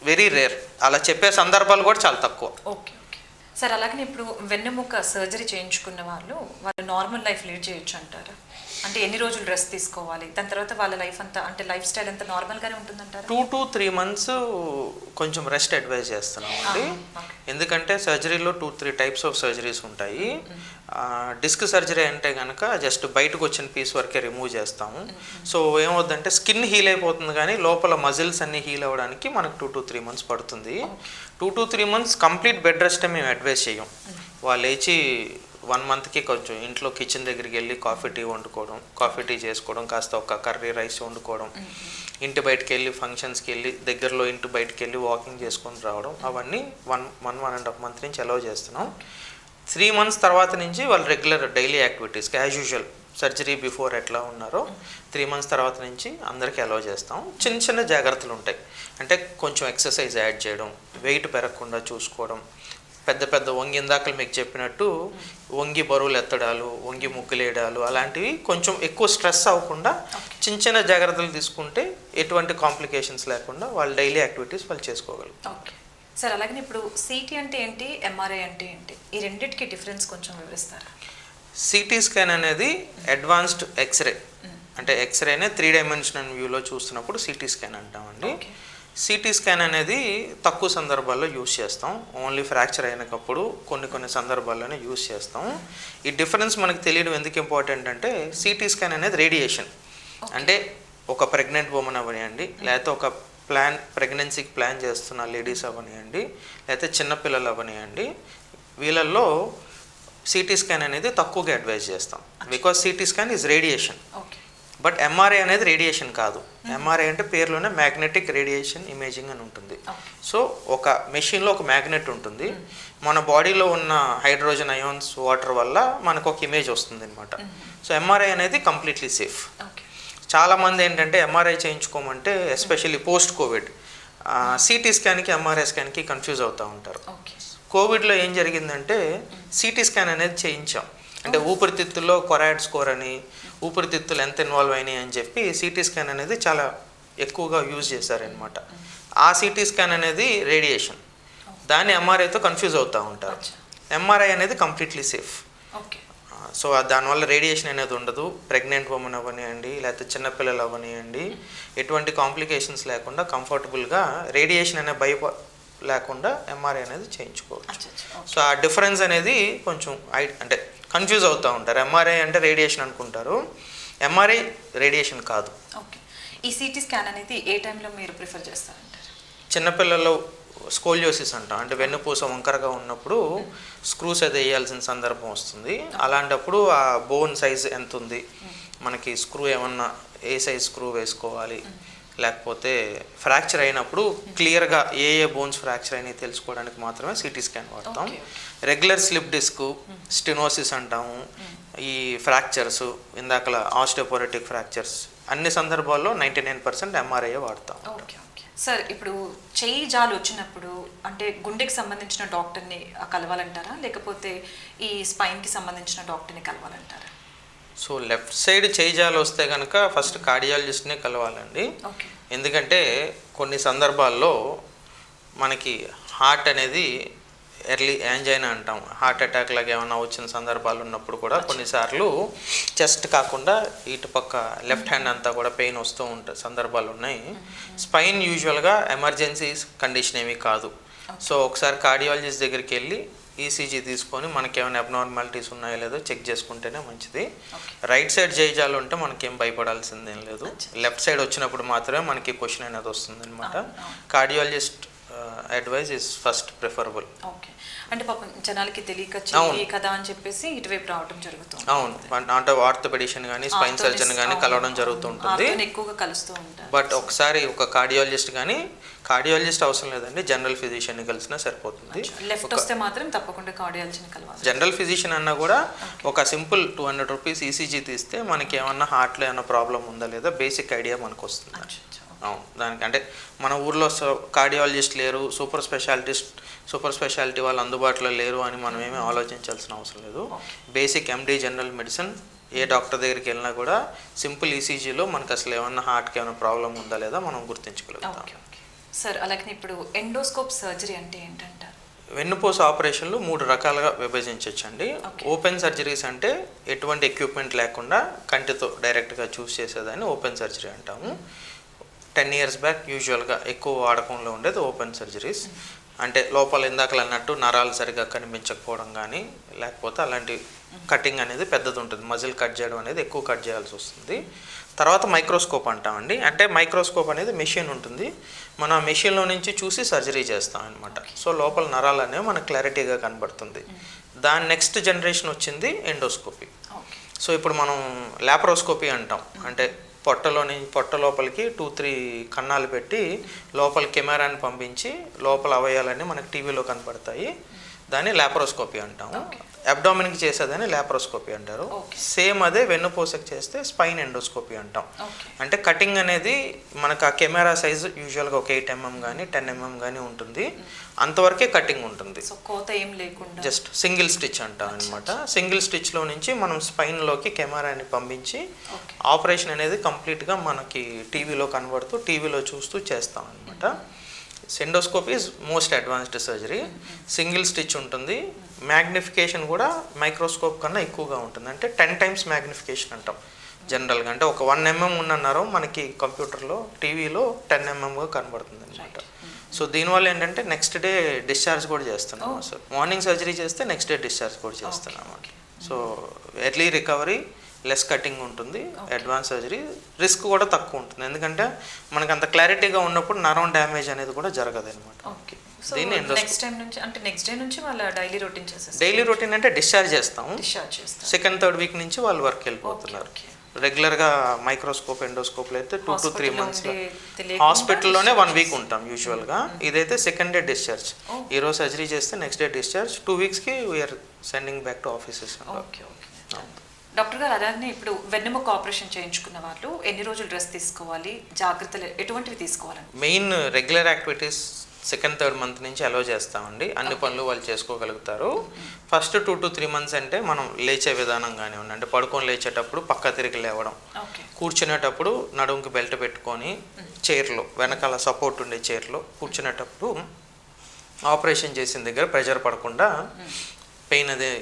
Speaker 2: వెరీ రేర్, అలా చెప్పే సందర్భాలు కూడా చాలా తక్కువ.
Speaker 1: ఓకే ఓకే సార్, అలాగే ఇప్పుడు వెన్నెముక సర్జరీ చేయించుకున్న వాళ్ళు నార్మల్ లైఫ్ లీడ్ చేయొచ్చు అంటారా? అంటే ఎన్ని రోజులు రెస్ట్ తీసుకోవాలి, దాని తర్వాత వాళ్ళ లైఫ్ అంతా, అంటే లైఫ్ స్టైల్ అంతా నార్మల్గానే ఉంటుందంటారా?
Speaker 2: 2 to 3 months కొంచెం రెస్ట్ అడ్వైజ్ చేస్తున్నాం అండి. ఎందుకంటే సర్జరీలో 2-3 types ఆఫ్ సర్జరీస్ ఉంటాయి. డిస్క్ సర్జరీ అంటే కనుక జస్ట్ బయటకు వచ్చిన పీస్ వరకే రిమూవ్ చేస్తాము. సో ఏమవుద్దంటే స్కిన్ హీల్ అయిపోతుంది, కానీ లోపల మజిల్స్ అన్ని హీల్ అవ్వడానికి మనకు 2 to 3 months పడుతుంది. 2 to 3 months complete bed rest మేము అడ్వైజ్ చేయం. వాళ్ళు లేచి 1 monthకి కొంచెం ఇంట్లో కిచెన్ దగ్గరికి వెళ్ళి కాఫీ టీ చేసుకోవడం, కాస్త ఒక కర్రీ రైస్ వండుకోవడం, ఇంటి బయటకు వెళ్ళి ఫంక్షన్స్కి వెళ్ళి దగ్గరలో ఇంటి బయటకు వెళ్ళి వాకింగ్ చేసుకొని రావడం, అవన్నీ 1.5 months నుంచి అలౌ చేస్తున్నాం. 3 months తర్వాత నుంచి వాళ్ళు రెగ్యులర్ డైలీ యాక్టివిటీస్కి యాజ్ యూజువల్ సర్జరీ బిఫోర్ ఎట్లా ఉన్నారో 3 months తర్వాత నుంచి అందరికీ అలౌ చేస్తాం. చిన్న చిన్న జాగ్రత్తలు ఉంటాయి, అంటే కొంచెం ఎక్సర్సైజ్ యాడ్ చేయడం, వెయిట్ పెరగకుండా చూసుకోవడం, పెద్ద వంగి, ఇందాక మీకు చెప్పినట్టు వంగి బరువులు ఎత్తడాలు, వంగి ముగ్గులేయడాలు, అలాంటివి కొంచెం ఎక్కువ స్ట్రెస్ అవ్వకుండా చిన్న జాగ్రత్తలు తీసుకుంటే ఎటువంటి కాంప్లికేషన్స్ లేకుండా వాళ్ళ డైలీ యాక్టివిటీస్ వాళ్ళు చేసుకోగలుగుతారు.
Speaker 1: ఓకే సార్, అలాగే ఇప్పుడు సిటీ అంటే ఏంటి, ఎంఆర్ఐ అంటే ఏంటి, ఈ రెండింటికి డిఫరెన్స్ కొంచెం వివరిస్తారా?
Speaker 2: సిటీ స్కాన్ అనేది అడ్వాన్స్డ్ ఎక్స్రే, అంటే ఎక్స్రేనే 3-dimensional వ్యూలో చూస్తున్నప్పుడు సిటీ స్కాన్ అంటామండి. సిటీ స్కాన్ అనేది తక్కువ సందర్భాల్లో యూస్ చేస్తాం, ఓన్లీ ఫ్రాక్చర్ అయినప్పుడు కొన్ని సందర్భాల్లోనే యూస్ చేస్తాం. ఈ డిఫరెన్స్ మనకు తెలియడం ఎందుకు ఇంపార్టెంట్ అంటే సిటీ స్కాన్ అనేది రేడియేషన్, అంటే ఒక ప్రెగ్నెంట్ ఉమెన్ అవ్వనివ్వండి, లేకపోతే ఒక ప్రెగ్నెన్సీకి ప్లాన్ చేస్తున్న లేడీస్ అవనివ్వండి, లేకపోతే చిన్నపిల్లలు అవనివ్వండి, వీళ్ళల్లో సిటీ స్కాన్ అనేది తక్కువగా అడ్వైజ్ చేస్తాం. Because CT scan is radiation, but MRI అనేది రేడియేషన్ కాదు. ఎంఆర్ఐ అంటే పేరులోనే మ్యాగ్నెటిక్ రేడియేషన్ ఇమేజింగ్ అని ఉంటుంది. సో ఒక మెషిన్లో ఒక మ్యాగ్నెట్ ఉంటుంది, మన బాడీలో ఉన్న హైడ్రోజన్ అయాన్స్ వాటర్ వల్ల మనకు ఒక ఇమేజ్ వస్తుంది అనమాట. సో ఎంఆర్ఐ అనేది కంప్లీట్లీ సేఫ్. చాలామంది ఏంటంటే ఎంఆర్ఐ చేయించుకోమంటే ఎస్పెషల్లీ పోస్ట్ కోవిడ్ సిటీ స్కాన్కి ఎంఆర్ఐ స్కాన్కి కన్ఫ్యూజ్ అవుతూ ఉంటారు. కోవిడ్లో ఏం జరిగిందంటే సిటీ స్కాన్ అనేది చేయించాం. అంటే ఊపిరితిత్తుల్లో కొరాయిడ్ స్కోర్ అని, ఊపిరితిత్తులు ఎంత ఇన్వాల్వ్ అయినాయి అని చెప్పి సిటీ స్కాన్ అనేది చాలా ఎక్కువగా యూజ్ చేశారనమాట. ఆ సిటీ స్కాన్ అనేది రేడియేషన్, దాన్ని ఎంఆర్ఐతో కన్ఫ్యూజ్ అవుతూ ఉంటారు. ఎంఆర్ఐ అనేది కంప్లీట్లీ సేఫ్. సో దానివల్ల రేడియేషన్ అనేది ఉండదు. ప్రెగ్నెంట్ ఉమెన్ అవ్వనివ్వండి, లేకపోతే చిన్నపిల్లలు అవ్వనివ్వండి, ఎటువంటి కాంప్లికేషన్స్ లేకుండా కంఫర్టబుల్గా రేడియేషన్ అనే లేకుండా ఎంఆర్ఐ అనేది చేయించుకోవచ్చు. సో ఆ డిఫరెన్స్ అనేది కొంచెం అంటే కన్ఫ్యూజ్ అవుతూ ఉంటారు. ఎంఆర్ఐ అంటే రేడియేషన్ అనుకుంటారు, ఎంఆర్ఐ రేడియేషన్ కాదు.
Speaker 1: ఓకే, ఈ సిటీ స్కాన్ అనేది ఏ టైంలో మీరు ప్రిఫర్ చేస్తారంటారు?
Speaker 2: చిన్నపిల్లలు స్కోలియోసిస్ అంటాం, అంటే వెన్నుపూస వంకరగా ఉన్నప్పుడు స్క్రూస్ అది వేయాల్సిన సందర్భం వస్తుంది. అలాంటప్పుడు ఆ బోన్ సైజ్ ఎంత ఉంది, మనకి స్క్రూ ఏమన్నా ఏ సైజ్ స్క్రూ వేసుకోవాలి, లేకపోతే ఫ్రాక్చర్ అయినప్పుడు క్లియర్గా ఏ బోన్స్ ఫ్రాక్చర్ అయినాయి తెలుసుకోవడానికి మాత్రమే సిటీ స్కాన్ వాడతాం. రెగ్యులర్ స్లిప్ డిస్క్, స్టెనోసిస్ అంటాము, ఈ ఫ్రాక్చర్స్ ఇందాకలా ఆస్టియోపోరోటిక్ ఫ్రాక్చర్స్, అన్ని సందర్భాల్లో 99% ఎంఆర్ఐ వాడతాం.
Speaker 1: సార్, ఇప్పుడు చెయ్యి జాలు వచ్చినప్పుడు అంటే గుండెకి సంబంధించిన డాక్టర్ని కలవాలంటారా, లేకపోతే ఈ స్పైన్కి సంబంధించిన డాక్టర్ని కలవాలంటారా?
Speaker 2: సో లెఫ్ట్ సైడ్ చెయ్యి జాలు వస్తే కనుక ఫస్ట్ కార్డియాలజిస్ట్నే కలవాలండి. ఎందుకంటే కొన్ని సందర్భాల్లో మనకి హార్ట్ అనేది ఎర్లీ యాంజైనా అంటాం, హార్ట్ అటాక్ లాగా ఏమైనా వచ్చిన సందర్భాలు ఉన్నప్పుడు కూడా కొన్నిసార్లు చెస్ట్ కాకుండా ఇటు పక్క లెఫ్ట్ హ్యాండ్ అంతా కూడా పెయిన్ వస్తూ ఉంటాయి సందర్భాలు ఉన్నాయి. స్పైన్ యూజువల్గా ఎమర్జెన్సీ కండిషన్ ఏమీ కాదు. సో ఒకసారి కార్డియాలజిస్ట్ దగ్గరికి వెళ్ళి ఈసీజీ తీసుకొని మనకి ఏమైనా అబ్నార్మాలిటీస్ ఉన్నాయో లేదో చెక్ చేసుకుంటేనే మంచిది. రైట్ సైడ్ చేయాలి ఉంటే మనకేం భయపడాల్సిందేం లేదు. లెఫ్ట్ సైడ్ వచ్చినప్పుడు మాత్రమే మనకి క్వశ్చన్ అనేది వస్తుంది అనమాట. Cardiologist advice is first preferable.
Speaker 1: Okay, అంటే పాపం జనాలకి తెలియక కదా అని చెప్పేసి ఇటువైపు రావడం జరుగుతుంది.
Speaker 2: అవును, అంటే ఆర్థోపెడిషన్ కానీ స్పైన్ సర్జన్ కానీ కలవడం జరుగుతుంటుంది,
Speaker 1: ఎక్కువగా కలుస్తూ ఉంటారు.
Speaker 2: బట్ ఒకసారి ఒక కార్డియాలజిస్ట్ కానీ, కార్డియాలజిస్ట్ అవసరం లేదండి, జనరల్ ఫిజిషియన్ కలిసినా సరిపోతుంది.
Speaker 1: లెఫ్ట్ వస్తే మాత్రం తప్పకుండా కార్డియాలజిస్ట్ని కలవాలి.
Speaker 2: జనరల్ ఫిజిషియన్ అన్నా కూడా ఒక సింపుల్ 200 రూపీస్ ఈసీజీ తీస్తే మనకి ఏమన్నా హార్ట్లో ఏమన్నా ప్రాబ్లం ఉందా లేదా బేసిక్ ఐడియా మనకు వస్తుంది. అవును, దానికి అంటే మన ఊర్లో కార్డియాలజిస్ట్ లేరు, సూపర్ స్పెషాలిటీ వాళ్ళు అందుబాటులో లేరు అని మనం ఏమీ ఆలోచించాల్సిన అవసరం లేదు. బేసిక్ ఎండి జనరల్ మెడిసిన్ ఏ డాక్టర్ దగ్గరికి వెళ్ళినా కూడా సింపుల్ ఈసీజీలో మనకు అసలు ఏమన్నా హార్ట్కి ఏమైనా ప్రాబ్లం ఉందా లేదా మనం గుర్తించుకోగలుగుతాం.
Speaker 1: సార్, అలాగే ఇప్పుడు ఎండోస్కోప్ సర్జరీ అంటే ఏంటంటారు?
Speaker 2: వెన్నుపూస ఆపరేషన్లు 3 రకాలుగా విభజించవచ్చండి. ఓపెన్ సర్జరీస్ అంటే ఎటువంటి ఎక్విప్మెంట్ లేకుండా కంటితో డైరెక్ట్గా చూస్ చేసేదాన్ని ఓపెన్ సర్జరీ అంటాము. 10 years బ్యాక్ యూజువల్గా ఎక్కువ వాడకంలో ఉండేది ఓపెన్ సర్జరీస్. అంటే లోపల ఇందాకలు అన్నట్టు నరాలు సరిగా కనిపించకపోవడం కానీ, లేకపోతే అలాంటి కటింగ్ అనేది పెద్దది ఉంటుంది, మజిల్ కట్ చేయడం అనేది ఎక్కువ కట్ చేయాల్సి వస్తుంది. తర్వాత మైక్రోస్కోప్ అంటామండి. అంటే మైక్రోస్కోప్ అనేది మెషిన్ ఉంటుంది, మనం ఆ మెషిన్లో నుంచి చూసి సర్జరీ చేస్తాం అనమాట. సో లోపల నరాలు అనేవి మనకు క్లారిటీగా కనబడుతుంది. దాని నెక్స్ట్ జనరేషన్ వచ్చింది ఎండోస్కోపీ. సో ఇప్పుడు మనం లాప్రోస్కోపీ అంటాం, అంటే పొట్ట లోపలికి 2-3 కన్నాలు పెట్టి లోపల కెమెరాని పంపించి లోపల అవయాలన్నీ మనకి టీవీలో కనపడతాయి, దాన్ని లాప్రోస్కోపీ అంటాము. అబ్డామిన్కి చేసేదాన్ని లాప్రోస్కోపీ అంటారు. సేమ్ అదే వెన్నుపూసకి చేస్తే స్పైన్ ఎండోస్కోపీ అంటాం. అంటే కటింగ్ అనేది మనకు ఆ కెమెరా సైజు యూజువల్గా ఒక 8 mm కానీ 10 mm కానీ ఉంటుంది, అంతవరకే కటింగ్ ఉంటుంది. జస్ట్ సింగిల్ స్టిచ్ అంటాం అనమాట. సింగిల్ స్టిచ్లో నుంచి మనం స్పైన్లోకి కెమెరాని పంపించి ఆపరేషన్ అనేది కంప్లీట్గా మనకి టీవీలో కనబడుతూ టీవీలో చూస్తూ చేస్తాం అనమాట. Endoscopy is most advanced surgery. Single stitch ఉంటుంది, మ్యాగ్నిఫికేషన్ కూడా మైక్రోస్కోప్ కన్నా ఎక్కువగా ఉంటుంది. అంటే 10 times మ్యాగ్నిఫికేషన్ అంటాం జనరల్గా. అంటే ఒక 1 mm ఉన్న నరం మనకి కంప్యూటర్లో టీవీలో 10 mmగా కనబడుతుంది అనమాట. సో దీనివల్ల ఏంటంటే నెక్స్ట్ డే డిశ్చార్జ్ కూడా చేస్తున్నాం. సో మార్నింగ్ సర్జరీ చేస్తే నెక్స్ట్ డే డిశ్చార్జ్ కూడా చేస్తున్నాం. So early recovery less cutting ఉంటుంది. అడ్వాన్స్ సర్జరీ రిస్క్ కూడా తక్కువ ఉంటుంది, ఎందుకంటే మనకు అంత క్లారిటీగా ఉన్నప్పుడు నరం డ్యామేజ్ అనేది కూడా జరగదు అనమాట.
Speaker 1: దీన్ని నెక్స్ట్ డే నుంచి వాళ్ళ డైలీ రొటీన్ చేసేస్తారు.
Speaker 2: డైలీ రొటీన్ అంటే డిశ్చార్జ్ చేస్తాం, సెకండ్ థర్డ్ వీక్ నుంచి వాళ్ళు వర్క్ వెళ్ళిపోతున్నారు. రెగ్యులర్గా మైక్రోస్కోప్ ఎండోస్కోప్లో అయితే 2 to 3 months హాస్పిటల్లోనే 1 week ఉంటాం యూజువల్గా. ఇదైతే సెకండ్ డే డిశ్చార్జ్. ఈరోజు సర్జరీ చేస్తే నెక్స్ట్ డే డిశ్చార్జ్, 2 weeksకి we're sending back to offices.
Speaker 1: Doctor గారు, అలానే ఇప్పుడు వెన్నెముక ఆపరేషన్ చేయించుకున్న వాళ్ళు ఎన్ని రోజులు రెస్ట్ తీసుకోవాలి, జాగ్రత్తలు ఎటువంటివి తీసుకోవాలండి?
Speaker 2: Main regular activities second third month నుంచి అలో చేస్తామండి. అన్ని పనులు వాళ్ళు చేసుకోగలుగుతారు. ఫస్ట్ 2 to 3 months అంటే మనం లేచే విధానం కానివ్వండి, అంటే పడుకొని లేచేటప్పుడు పక్క తిరిగి లేవడం, కూర్చునేటప్పుడు నడుముకి బెల్ట్ పెట్టుకొని చైర్లో వెనకాల సపోర్ట్ ఉండే చైర్లో కూర్చునేటప్పుడు ఆపరేషన్ చేసిన దగ్గర ప్రెషర్ పడకుండా పెయిన్ అదే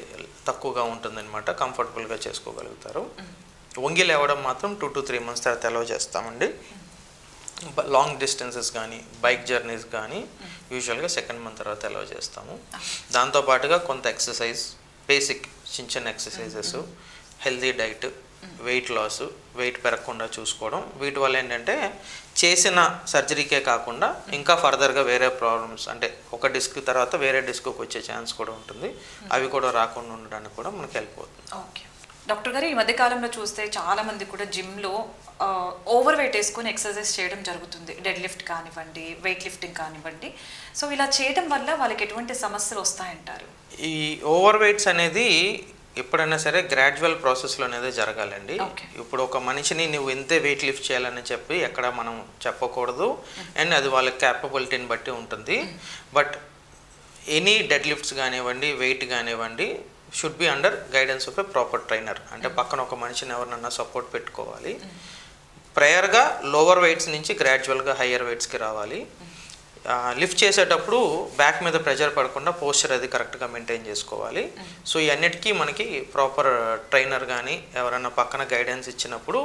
Speaker 2: తక్కువగా ఉంటుందన్నమాట, కంఫర్టబుల్గా చేసుకోగలుగుతారు. వంగి లేవడం మాత్రం 2 to 3 months తర్వాత అలో చేస్తామండి. లాంగ్ డిస్టెన్సెస్ కానీ బైక్ జర్నీస్ కానీ యూజువల్గా సెకండ్ మంత్ తర్వాత అలో చేస్తాము. దాంతోపాటుగా కొంత ఎక్సర్సైజ్, బేసిక్ చిన్న exercises, healthy diet, weight loss, weight పెరగకుండా చూసుకోవడం. వీటి వల్ల ఏంటంటే చేసిన సర్జరీకే కాకుండా ఇంకా ఫర్దర్గా వేరే ప్రాబ్లమ్స్, అంటే ఒక డిస్క్ తర్వాత వేరే డిస్క్కి వచ్చే ఛాన్స్ కూడా ఉంటుంది, అవి కూడా రాకుండా ఉండడానికి కూడా మనకి హెల్ప్ అవుతుంది.
Speaker 1: ఓకే డాక్టర్ గారు, ఈ మధ్యకాలంలో చూస్తే చాలా మంది కూడా జిమ్లో ఓవర్ వెయిట్ వేసుకొని ఎక్సర్సైజ్ చేయడం జరుగుతుంది. డెడ్ లిఫ్ట్ కానివ్వండి, వెయిట్ లిఫ్టింగ్ కానివ్వండి. సో ఇలా చేయడం వల్ల వాళ్ళకి ఎటువంటి సమస్యలు వస్తాయంటారు?
Speaker 2: ఈ ఓవర్ వెయిట్స్ అనేది ఎప్పుడైనా సరే గ్రాడ్యువల్ ప్రాసెస్లో అనేది జరగాలండి. ఇప్పుడు ఒక మనిషిని నువ్వు ఎంతే వెయిట్ లిఫ్ట్ చేయాలని చెప్పి ఎక్కడ మనం చెప్పకూడదు, అండ్ అది వాళ్ళ క్యాపబిలిటీని బట్టి ఉంటుంది. బట్ ఎనీ డెడ్ లిఫ్ట్స్ కానివ్వండి, వెయిట్ కానివ్వండి, should be under guidance of a proper trainer. అంటే పక్కన ఒక మనిషిని ఎవరినన్నా సపోర్ట్ పెట్టుకోవాలి. ప్రయర్గా లోవర్ వెయిట్స్ నుంచి గ్రాడ్యువల్గా హయ్యర్ వెయిట్స్కి రావాలి. లిఫ్ట్ చేసేటప్పుడు బ్యాక్ మీద ప్రెషర్ పడకుండా పోస్చర్ అది కరెక్ట్గా మెయింటైన్ చేసుకోవాలి. సో ఈ అన్నిటికీ మనకి ప్రాపర్ ట్రైనర్ కానీ ఎవరైనా పక్కన గైడెన్స్ ఇచ్చినప్పుడు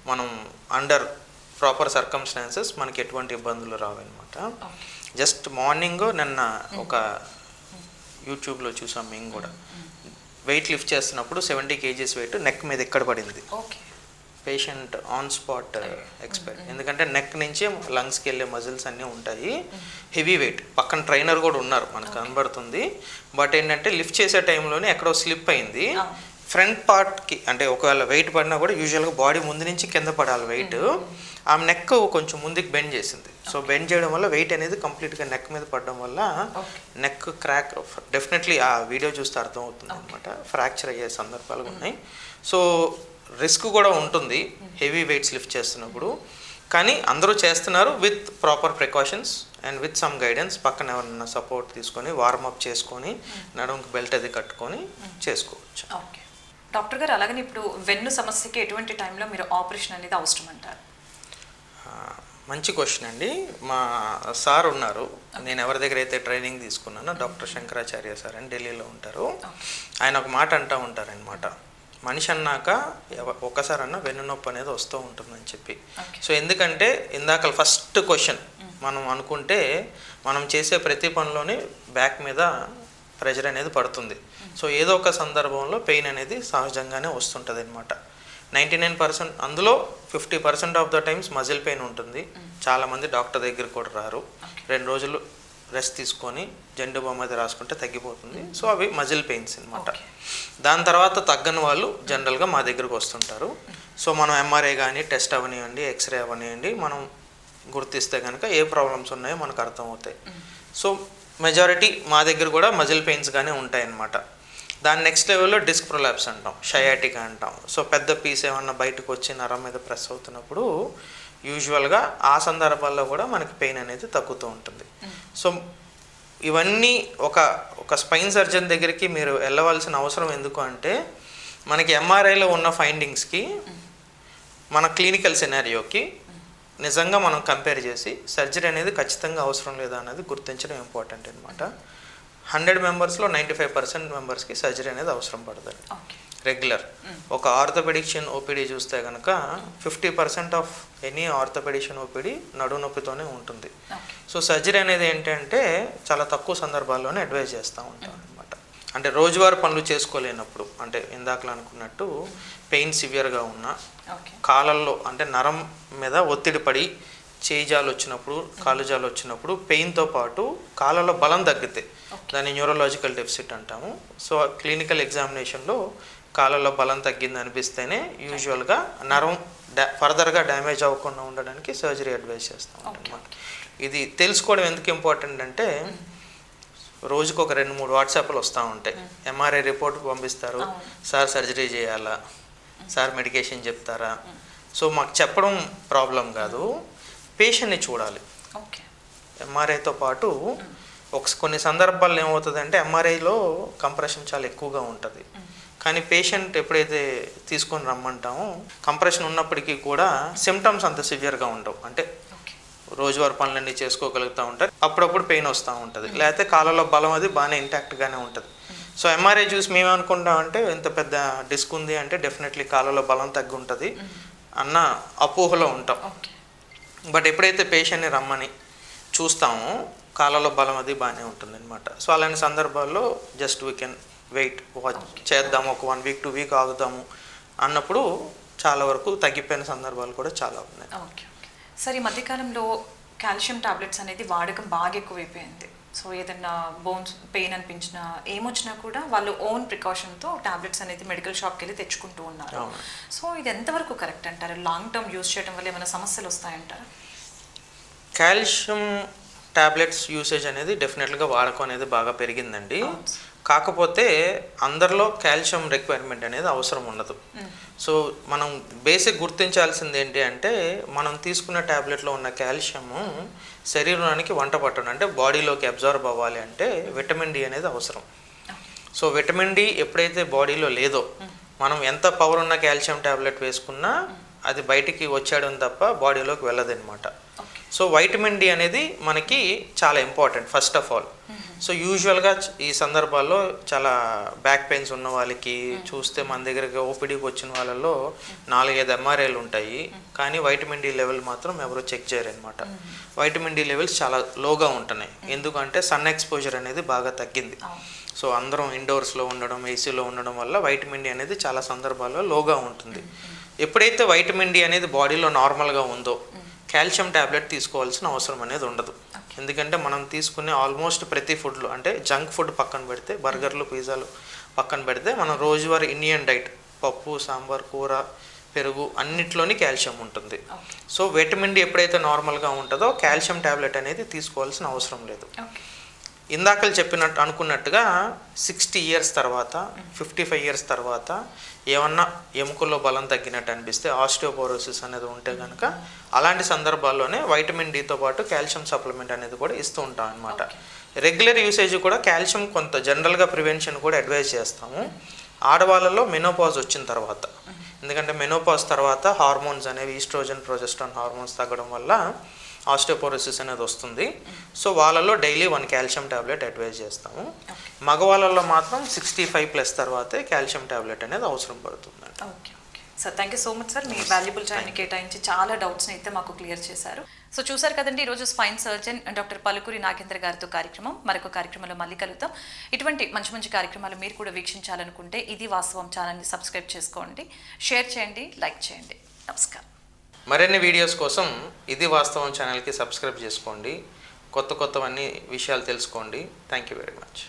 Speaker 2: మనం అండర్ ప్రాపర్ సర్కమ్స్టాన్సెస్ మనకి ఎటువంటి ఇబ్బందులు రావన్నమాట. జస్ట్ మార్నింగ్ నిన్న ఒక యూట్యూబ్లో చూసాం మేము కూడా, వెయిట్ లిఫ్ట్ చేస్తున్నప్పుడు 70 kgs వెయిట్ నెక్ మీద ఎక్కడ పడింది. పేషెంట్ ఆన్ స్పాట్ ఎక్స్పైర్, ఎందుకంటే నెక్ నుంచి లంగ్స్కి వెళ్ళే మజిల్స్ అన్నీ ఉంటాయి. హెవీ వెయిట్ పక్కన ట్రైనర్ కూడా ఉన్నారు మనకు కనబడుతుంది. బట్ ఏంటంటే లిఫ్ట్ చేసే టైంలోనే ఎక్కడో స్లిప్ అయింది. ఫ్రంట్ పార్ట్కి అంటే ఒకవేళ వెయిట్ పడినా కూడా యూజువల్గా బాడీ ముందు నుంచి కింద పడాలి వెయిట్. ఆమె నెక్ కొంచెం ముందుకు బెండ్ చేసింది. సో బెండ్ చేయడం వల్ల వెయిట్ అనేది కంప్లీట్గా నెక్ మీద పడడం వల్ల నెక్ క్రాక్, డెఫినెట్లీ ఆ వీడియో చూస్తే అర్థమవుతుంది అనమాట, ఫ్రాక్చర్ అయ్యే సందర్భాలు ఉన్నాయి. సో రిస్క్ కూడా ఉంటుంది హెవీ వెయిట్స్ లిఫ్ట్ చేస్తున్నప్పుడు. కానీ అందరూ చేస్తున్నారు with proper precautions and with some guidance. పక్కన ఎవరైనా సపోర్ట్ తీసుకొని వార్మప్ చేసుకొని నడుముకి బెల్ట్ అది కట్టుకొని చేసుకోవచ్చు.
Speaker 1: ఓకే డాక్టర్ గారు, అలాగని ఇప్పుడు వెన్ను సమస్యకి ఎటువంటి టైంలో మీరు ఆపరేషన్ అనేది అవసరం అంటారు?
Speaker 2: మంచి క్వశ్చన్ అండి. మా సార్ ఉన్నారు, నేను ఎవరి దగ్గర అయితే ట్రైనింగ్ తీసుకున్నానో డాక్టర్ శంకరాచార్య సార్ అని ఢిల్లీలో ఉంటారు. ఆయన ఒక మాట అంటూ ఉంటారనమాట, మనిషి అన్నాక ఒక్కసారన్నా వెన్నునొప్పి అనేది వస్తూ ఉంటుందని చెప్పి. సో ఎందుకంటే ఇందాక ఫస్ట్ క్వశ్చన్ మనం అనుకుంటే మనం చేసే ప్రతి పనిలోనే బ్యాక్ మీద ప్రెషర్ అనేది పడుతుంది. సో ఏదో ఒక సందర్భంలో పెయిన్ అనేది సహజంగానే వస్తుంటుంది అనమాట. 99%, అందులో 50% of the times muscle pain ఉంటుంది. చాలామంది డాక్టర్ దగ్గర కూడా రారు, 2 రోజులు రెస్ట్ తీసుకొని జెండు బామ్ అది రాసుకుంటే తగ్గిపోతుంది. సో అవి మజిల్ పెయిన్స్ అనమాట. దాని తర్వాత తగ్గని వాళ్ళు జనరల్గా మా దగ్గరకు వస్తుంటారు. సో మనం ఎంఆర్ఐ కానీ టెస్ట్ అవనివ్వండి, ఎక్స్రే అవనివ్వండి, మనం గుర్తిస్తే కనుక ఏ ప్రాబ్లమ్స్ ఉన్నాయో మనకు అర్థమవుతాయి. సో మెజారిటీ మా దగ్గర కూడా మజిల్ పెయిన్స్ కానీ ఉంటాయన్నమాట. దాని నెక్స్ట్ లెవెల్లో డిస్క్ ప్రొలాప్స్ అంటాం, షయాటికా అంటాం. సో పెద్ద పీస్ ఏమన్నా బయటకు వచ్చి నరం మీద ప్రెస్ అవుతున్నప్పుడు యూజువల్గా ఆ సందర్భాల్లో కూడా మనకి పెయిన్ అనేది తగ్గుతూ ఉంటుంది. సో ఇవన్నీ ఒక స్పైన్ సర్జన్ దగ్గరికి మీరు వెళ్ళవలసిన అవసరం ఎందుకు అంటే, మనకి ఎంఆర్ఐలో ఉన్న ఫైండింగ్స్కి మన క్లినికల్ సినారియోకి నిజంగా మనం కంపేర్ చేసి సర్జరీ అనేది ఖచ్చితంగా అవసరం లేదా అనేది గుర్తించడం ఇంపార్టెంట్ అనమాట. 100 మెంబర్స్లో 95% మెంబర్స్కి సర్జరీ అనేది అవసరం పడుతుంది రెగ్యులర్. ఒక ఆర్థోపెడిక్షన్ ఓపీడీ చూస్తే కనుక 50% ఆఫ్ ఎనీ ఆర్థోపెడిక్షన్ ఓపీడీ నడుము నొప్పితోనే ఉంటుంది. సో సర్జరీ అనేది ఏంటంటే చాలా తక్కువ సందర్భాల్లోనే అడ్వైజ్ చేస్తూ ఉంటాం అనమాట. అంటే రోజువారీ పనులు చేసుకోలేనప్పుడు, అంటే ఇందాకలా అనుకున్నట్టు పెయిన్ సివియర్గా ఉన్నా,
Speaker 1: ఓకే.
Speaker 2: కాళ్ళల్లో అంటే నరం మీద ఒత్తిడి పడి చేయిజాలు వచ్చినప్పుడు, కాలు జాలు వచ్చినప్పుడు పెయిన్తో పాటు కాళ్ళలో బలం తగ్గితే దాన్ని న్యూరలాజికల్ డెఫిసిట్ అంటాము. సో క్లినికల్ ఎగ్జామినేషన్లో కాళ్ళలో బలం తగ్గింది అనిపిస్తేనే యూజువల్గా నరం ఫర్దర్గా డ్యామేజ్ అవ్వకుండా ఉండడానికి సర్జరీ అడ్వైస్ చేస్తాం అన్నమాట. ఇది తెలుసుకోవడం ఎందుకు ఇంపార్టెంట్ అంటే రోజుకు ఒక 2-3 వాట్సాప్లు వస్తూ ఉంటాయి. ఎంఆర్ఐ రిపోర్ట్ పంపిస్తారు, సార్ సర్జరీ చేయాలా, సార్ మెడికేషన్ చెప్తారా. సో మాకు చెప్పడం ప్రాబ్లం కాదు, పేషెంట్ని చూడాలి. ఎంఆర్ఐతో పాటు కొన్ని సందర్భాల్లో ఏమవుతుందంటే ఎంఆర్ఐలో కంప్రెషన్ చాలా ఎక్కువగా ఉంటుంది, కానీ పేషెంట్ ఎప్పుడైతే తీసుకొని రమ్మంటామో కంప్రెషన్ ఉన్నప్పటికీ కూడా సిమ్టమ్స్ అంత సివియర్గా ఉండవు. అంటే రోజువారి పనులన్నీ చేసుకోగలుగుతూ ఉంటారు, అప్పుడప్పుడు పెయిన్ వస్తూ ఉంటుంది, లేకపోతే కాళ్ళలో బలం అది బాగానే ఇంటాక్ట్గానే ఉంటుంది. సో ఎంఆర్ఐ చూసి మేము అనుకుంటామంటే ఇంత పెద్ద డిస్క్ ఉంది అంటే డెఫినెట్లీ కాళ్ళలో బలం తగ్గి ఉంటుంది అన్న అపోహలో ఉంటాం. బట్ ఎప్పుడైతే పేషెంట్ని రమ్మని చూస్తామో కాళ్ళలో బలం అది బాగానే ఉంటుంది అనమాట. సో అలాంటి సందర్భాల్లో జస్ట్ వీ కెన్ వెయిట్, చేద్దాము, ఒక 1 వీక్ 2 వీక్ ఆగుతాము అన్నప్పుడు చాలా వరకు తగ్గిపోయిన సందర్భాలు కూడా చాలా ఉన్నాయి.
Speaker 1: ఓకే. సరే, ఈ మధ్యకాలంలో కాల్షియం టాబ్లెట్స్ అనేది వాడకం బాగా ఎక్కువైపోయింది. సో ఏదన్నా బోన్స్ పెయిన్ అనిపించినా ఏమొచ్చినా కూడా వాళ్ళు ఓన్ ప్రికాషన్తో టాబ్లెట్స్ అనేది మెడికల్ షాప్కి వెళ్ళి తెచ్చుకుంటూ ఉన్నారు. సో ఇది ఎంతవరకు కరెక్ట్ అంటారు? లాంగ్ టర్మ్ యూజ్ చేయడం వల్ల ఏమైనా సమస్యలు వస్తాయంటారా?
Speaker 2: కాల్షియం టాబ్లెట్స్ యూసేజ్ అనేది డెఫినెట్గా వాడకం అనేది బాగా పెరిగిందండి. కాకపోతే అందరిలో కాల్షియం రిక్వైర్మెంట్ అనేది అవసరం ఉండదు. సో మనం బేసిక్ గుర్తించాల్సింది ఏంటి అంటే మనం తీసుకున్న ట్యాబ్లెట్లో ఉన్న కాల్షియము శరీరానికి వంట పట్టడం, అంటే బాడీలోకి అబ్జర్వ్ అవ్వాలి అంటే విటమిన్ డి అనేది అవసరం. సో విటమిన్ డి ఎప్పుడైతే బాడీలో లేదో మనం ఎంత పవర్ ఉన్న కాల్షియం ట్యాబ్లెట్ వేసుకున్నా అది బయటికి వచ్చేయడం తప్ప బాడీలోకి వెళ్ళదన్నమాట. సో వైటమిన్ డి అనేది మనకి చాలా important first of all. So యూజువల్గా ఈ సందర్భాల్లో చాలా బ్యాక్ పెయిన్స్ ఉన్న వాళ్ళకి చూస్తే మన దగ్గరకి ఓపీడీకి వచ్చిన వాళ్ళలో 4-5 ఎంఆర్ఐలు ఉంటాయి, కానీ వైటమిన్ డి లెవెల్ మాత్రం ఎవరు చెక్ చేయరు అనమాట. వైటమిన్ డి లెవెల్స్ చాలా లోగా ఉంటున్నాయి, ఎందుకంటే సన్ ఎక్స్పోజర్ అనేది బాగా తగ్గింది. సో అందరం ఇండోర్స్లో ఉండడం, ఏసీలో ఉండడం వల్ల వైటమిన్ డి అనేది చాలా సందర్భాల్లో లోగా ఉంటుంది. ఎప్పుడైతే వైటమిన్ డి అనేది బాడీలో నార్మల్గా ఉందో కాల్షియం ట్యాబ్లెట్ తీసుకోవాల్సిన అవసరం అనేది ఉండదు. ఎందుకంటే మనం తీసుకునే ఆల్మోస్ట్ ప్రతి ఫుడ్లో, అంటే జంక్ ఫుడ్ పక్కన పెడితే, బర్గర్లు పిజ్జాలు పక్కన పెడితే, మనం రోజువారీ ఇండియన్ డైట్ పప్పు సాంబార్ కూర పెరుగు అన్నిట్లోని కాల్షియం ఉంటుంది. సో విటమిన్ డి ఎప్పుడైతే నార్మల్గా ఉంటుందో కాల్షియం ట్యాబ్లెట్ అనేది తీసుకోవాల్సిన అవసరం లేదు. ఇందాకలు చెప్పినట్టు అనుకున్నట్టుగా 60 ఇయర్స్ తర్వాత 55 ఇయర్స్ తర్వాత ఏమన్నా ఎముకల్లో బలం తగ్గినట్టు అనిపిస్తే, ఆస్టియోపోరోసిస్ అనేది ఉంటే కనుక అలాంటి సందర్భాల్లోనే వైటమిన్ డితో పాటు కాల్షియం సప్లిమెంట్ అనేది కూడా ఇస్తూ ఉంటాం అనమాట. రెగ్యులర్ యూసేజ్ కూడా కాల్షియం కొంత జనరల్గా ప్రివెన్షన్ కూడా అడ్వైజ్ చేస్తాము ఆడవాళ్ళలో మెనోపాజ్ వచ్చిన తర్వాత. ఎందుకంటే మెనోపాజ్ తర్వాత హార్మోన్స్ అనేవి ఈస్ట్రోజన్ ప్రొజెస్ట్రాన్ హార్మోన్స్ తగ్గడం వల్ల ఆస్టియోపోరోసిస్ అనేది వస్తుంది. సో వాళ్ళలో డైలీ 1 కాల్షియం ట్యాబ్లెట్ అడ్వైజ్ చేస్తాము. మగవాళ్ళలో మాత్రం 65+ తర్వాతే కాల్షియం ట్యాబ్లెట్ అనేది అవసరం పడుతుంది.
Speaker 1: Okay sir, thank you so much sir. Me valuable టైంని కేటాయించి చాలా డౌట్స్ని అయితే మాకు క్లియర్ చేశారు. సో చూసారు కదండి, ఈరోజు స్పైన్ సర్జన్ డాక్టర్ పలుకురి నాగేంద్ర గారితో కార్యక్రమం. మరొక కార్యక్రమంలో మళ్ళీ కలుగుతాం. ఇటువంటి మంచి మంచి కార్యక్రమాలు మీరు కూడా వీక్షించాలనుకుంటే ఇది వాస్తవం ఛానల్ని సబ్స్క్రైబ్ చేసుకోండి, షేర్ చేయండి, లైక్ చేయండి. నమస్కారం.
Speaker 2: మరిన్ని వీడియోస్ కోసం ఇది వాస్తవం ఛానల్కి సబ్స్క్రైబ్ చేసుకోండి. కొత్తవన్నీ విషయాలు తెలుసుకోండి. Thank you very much.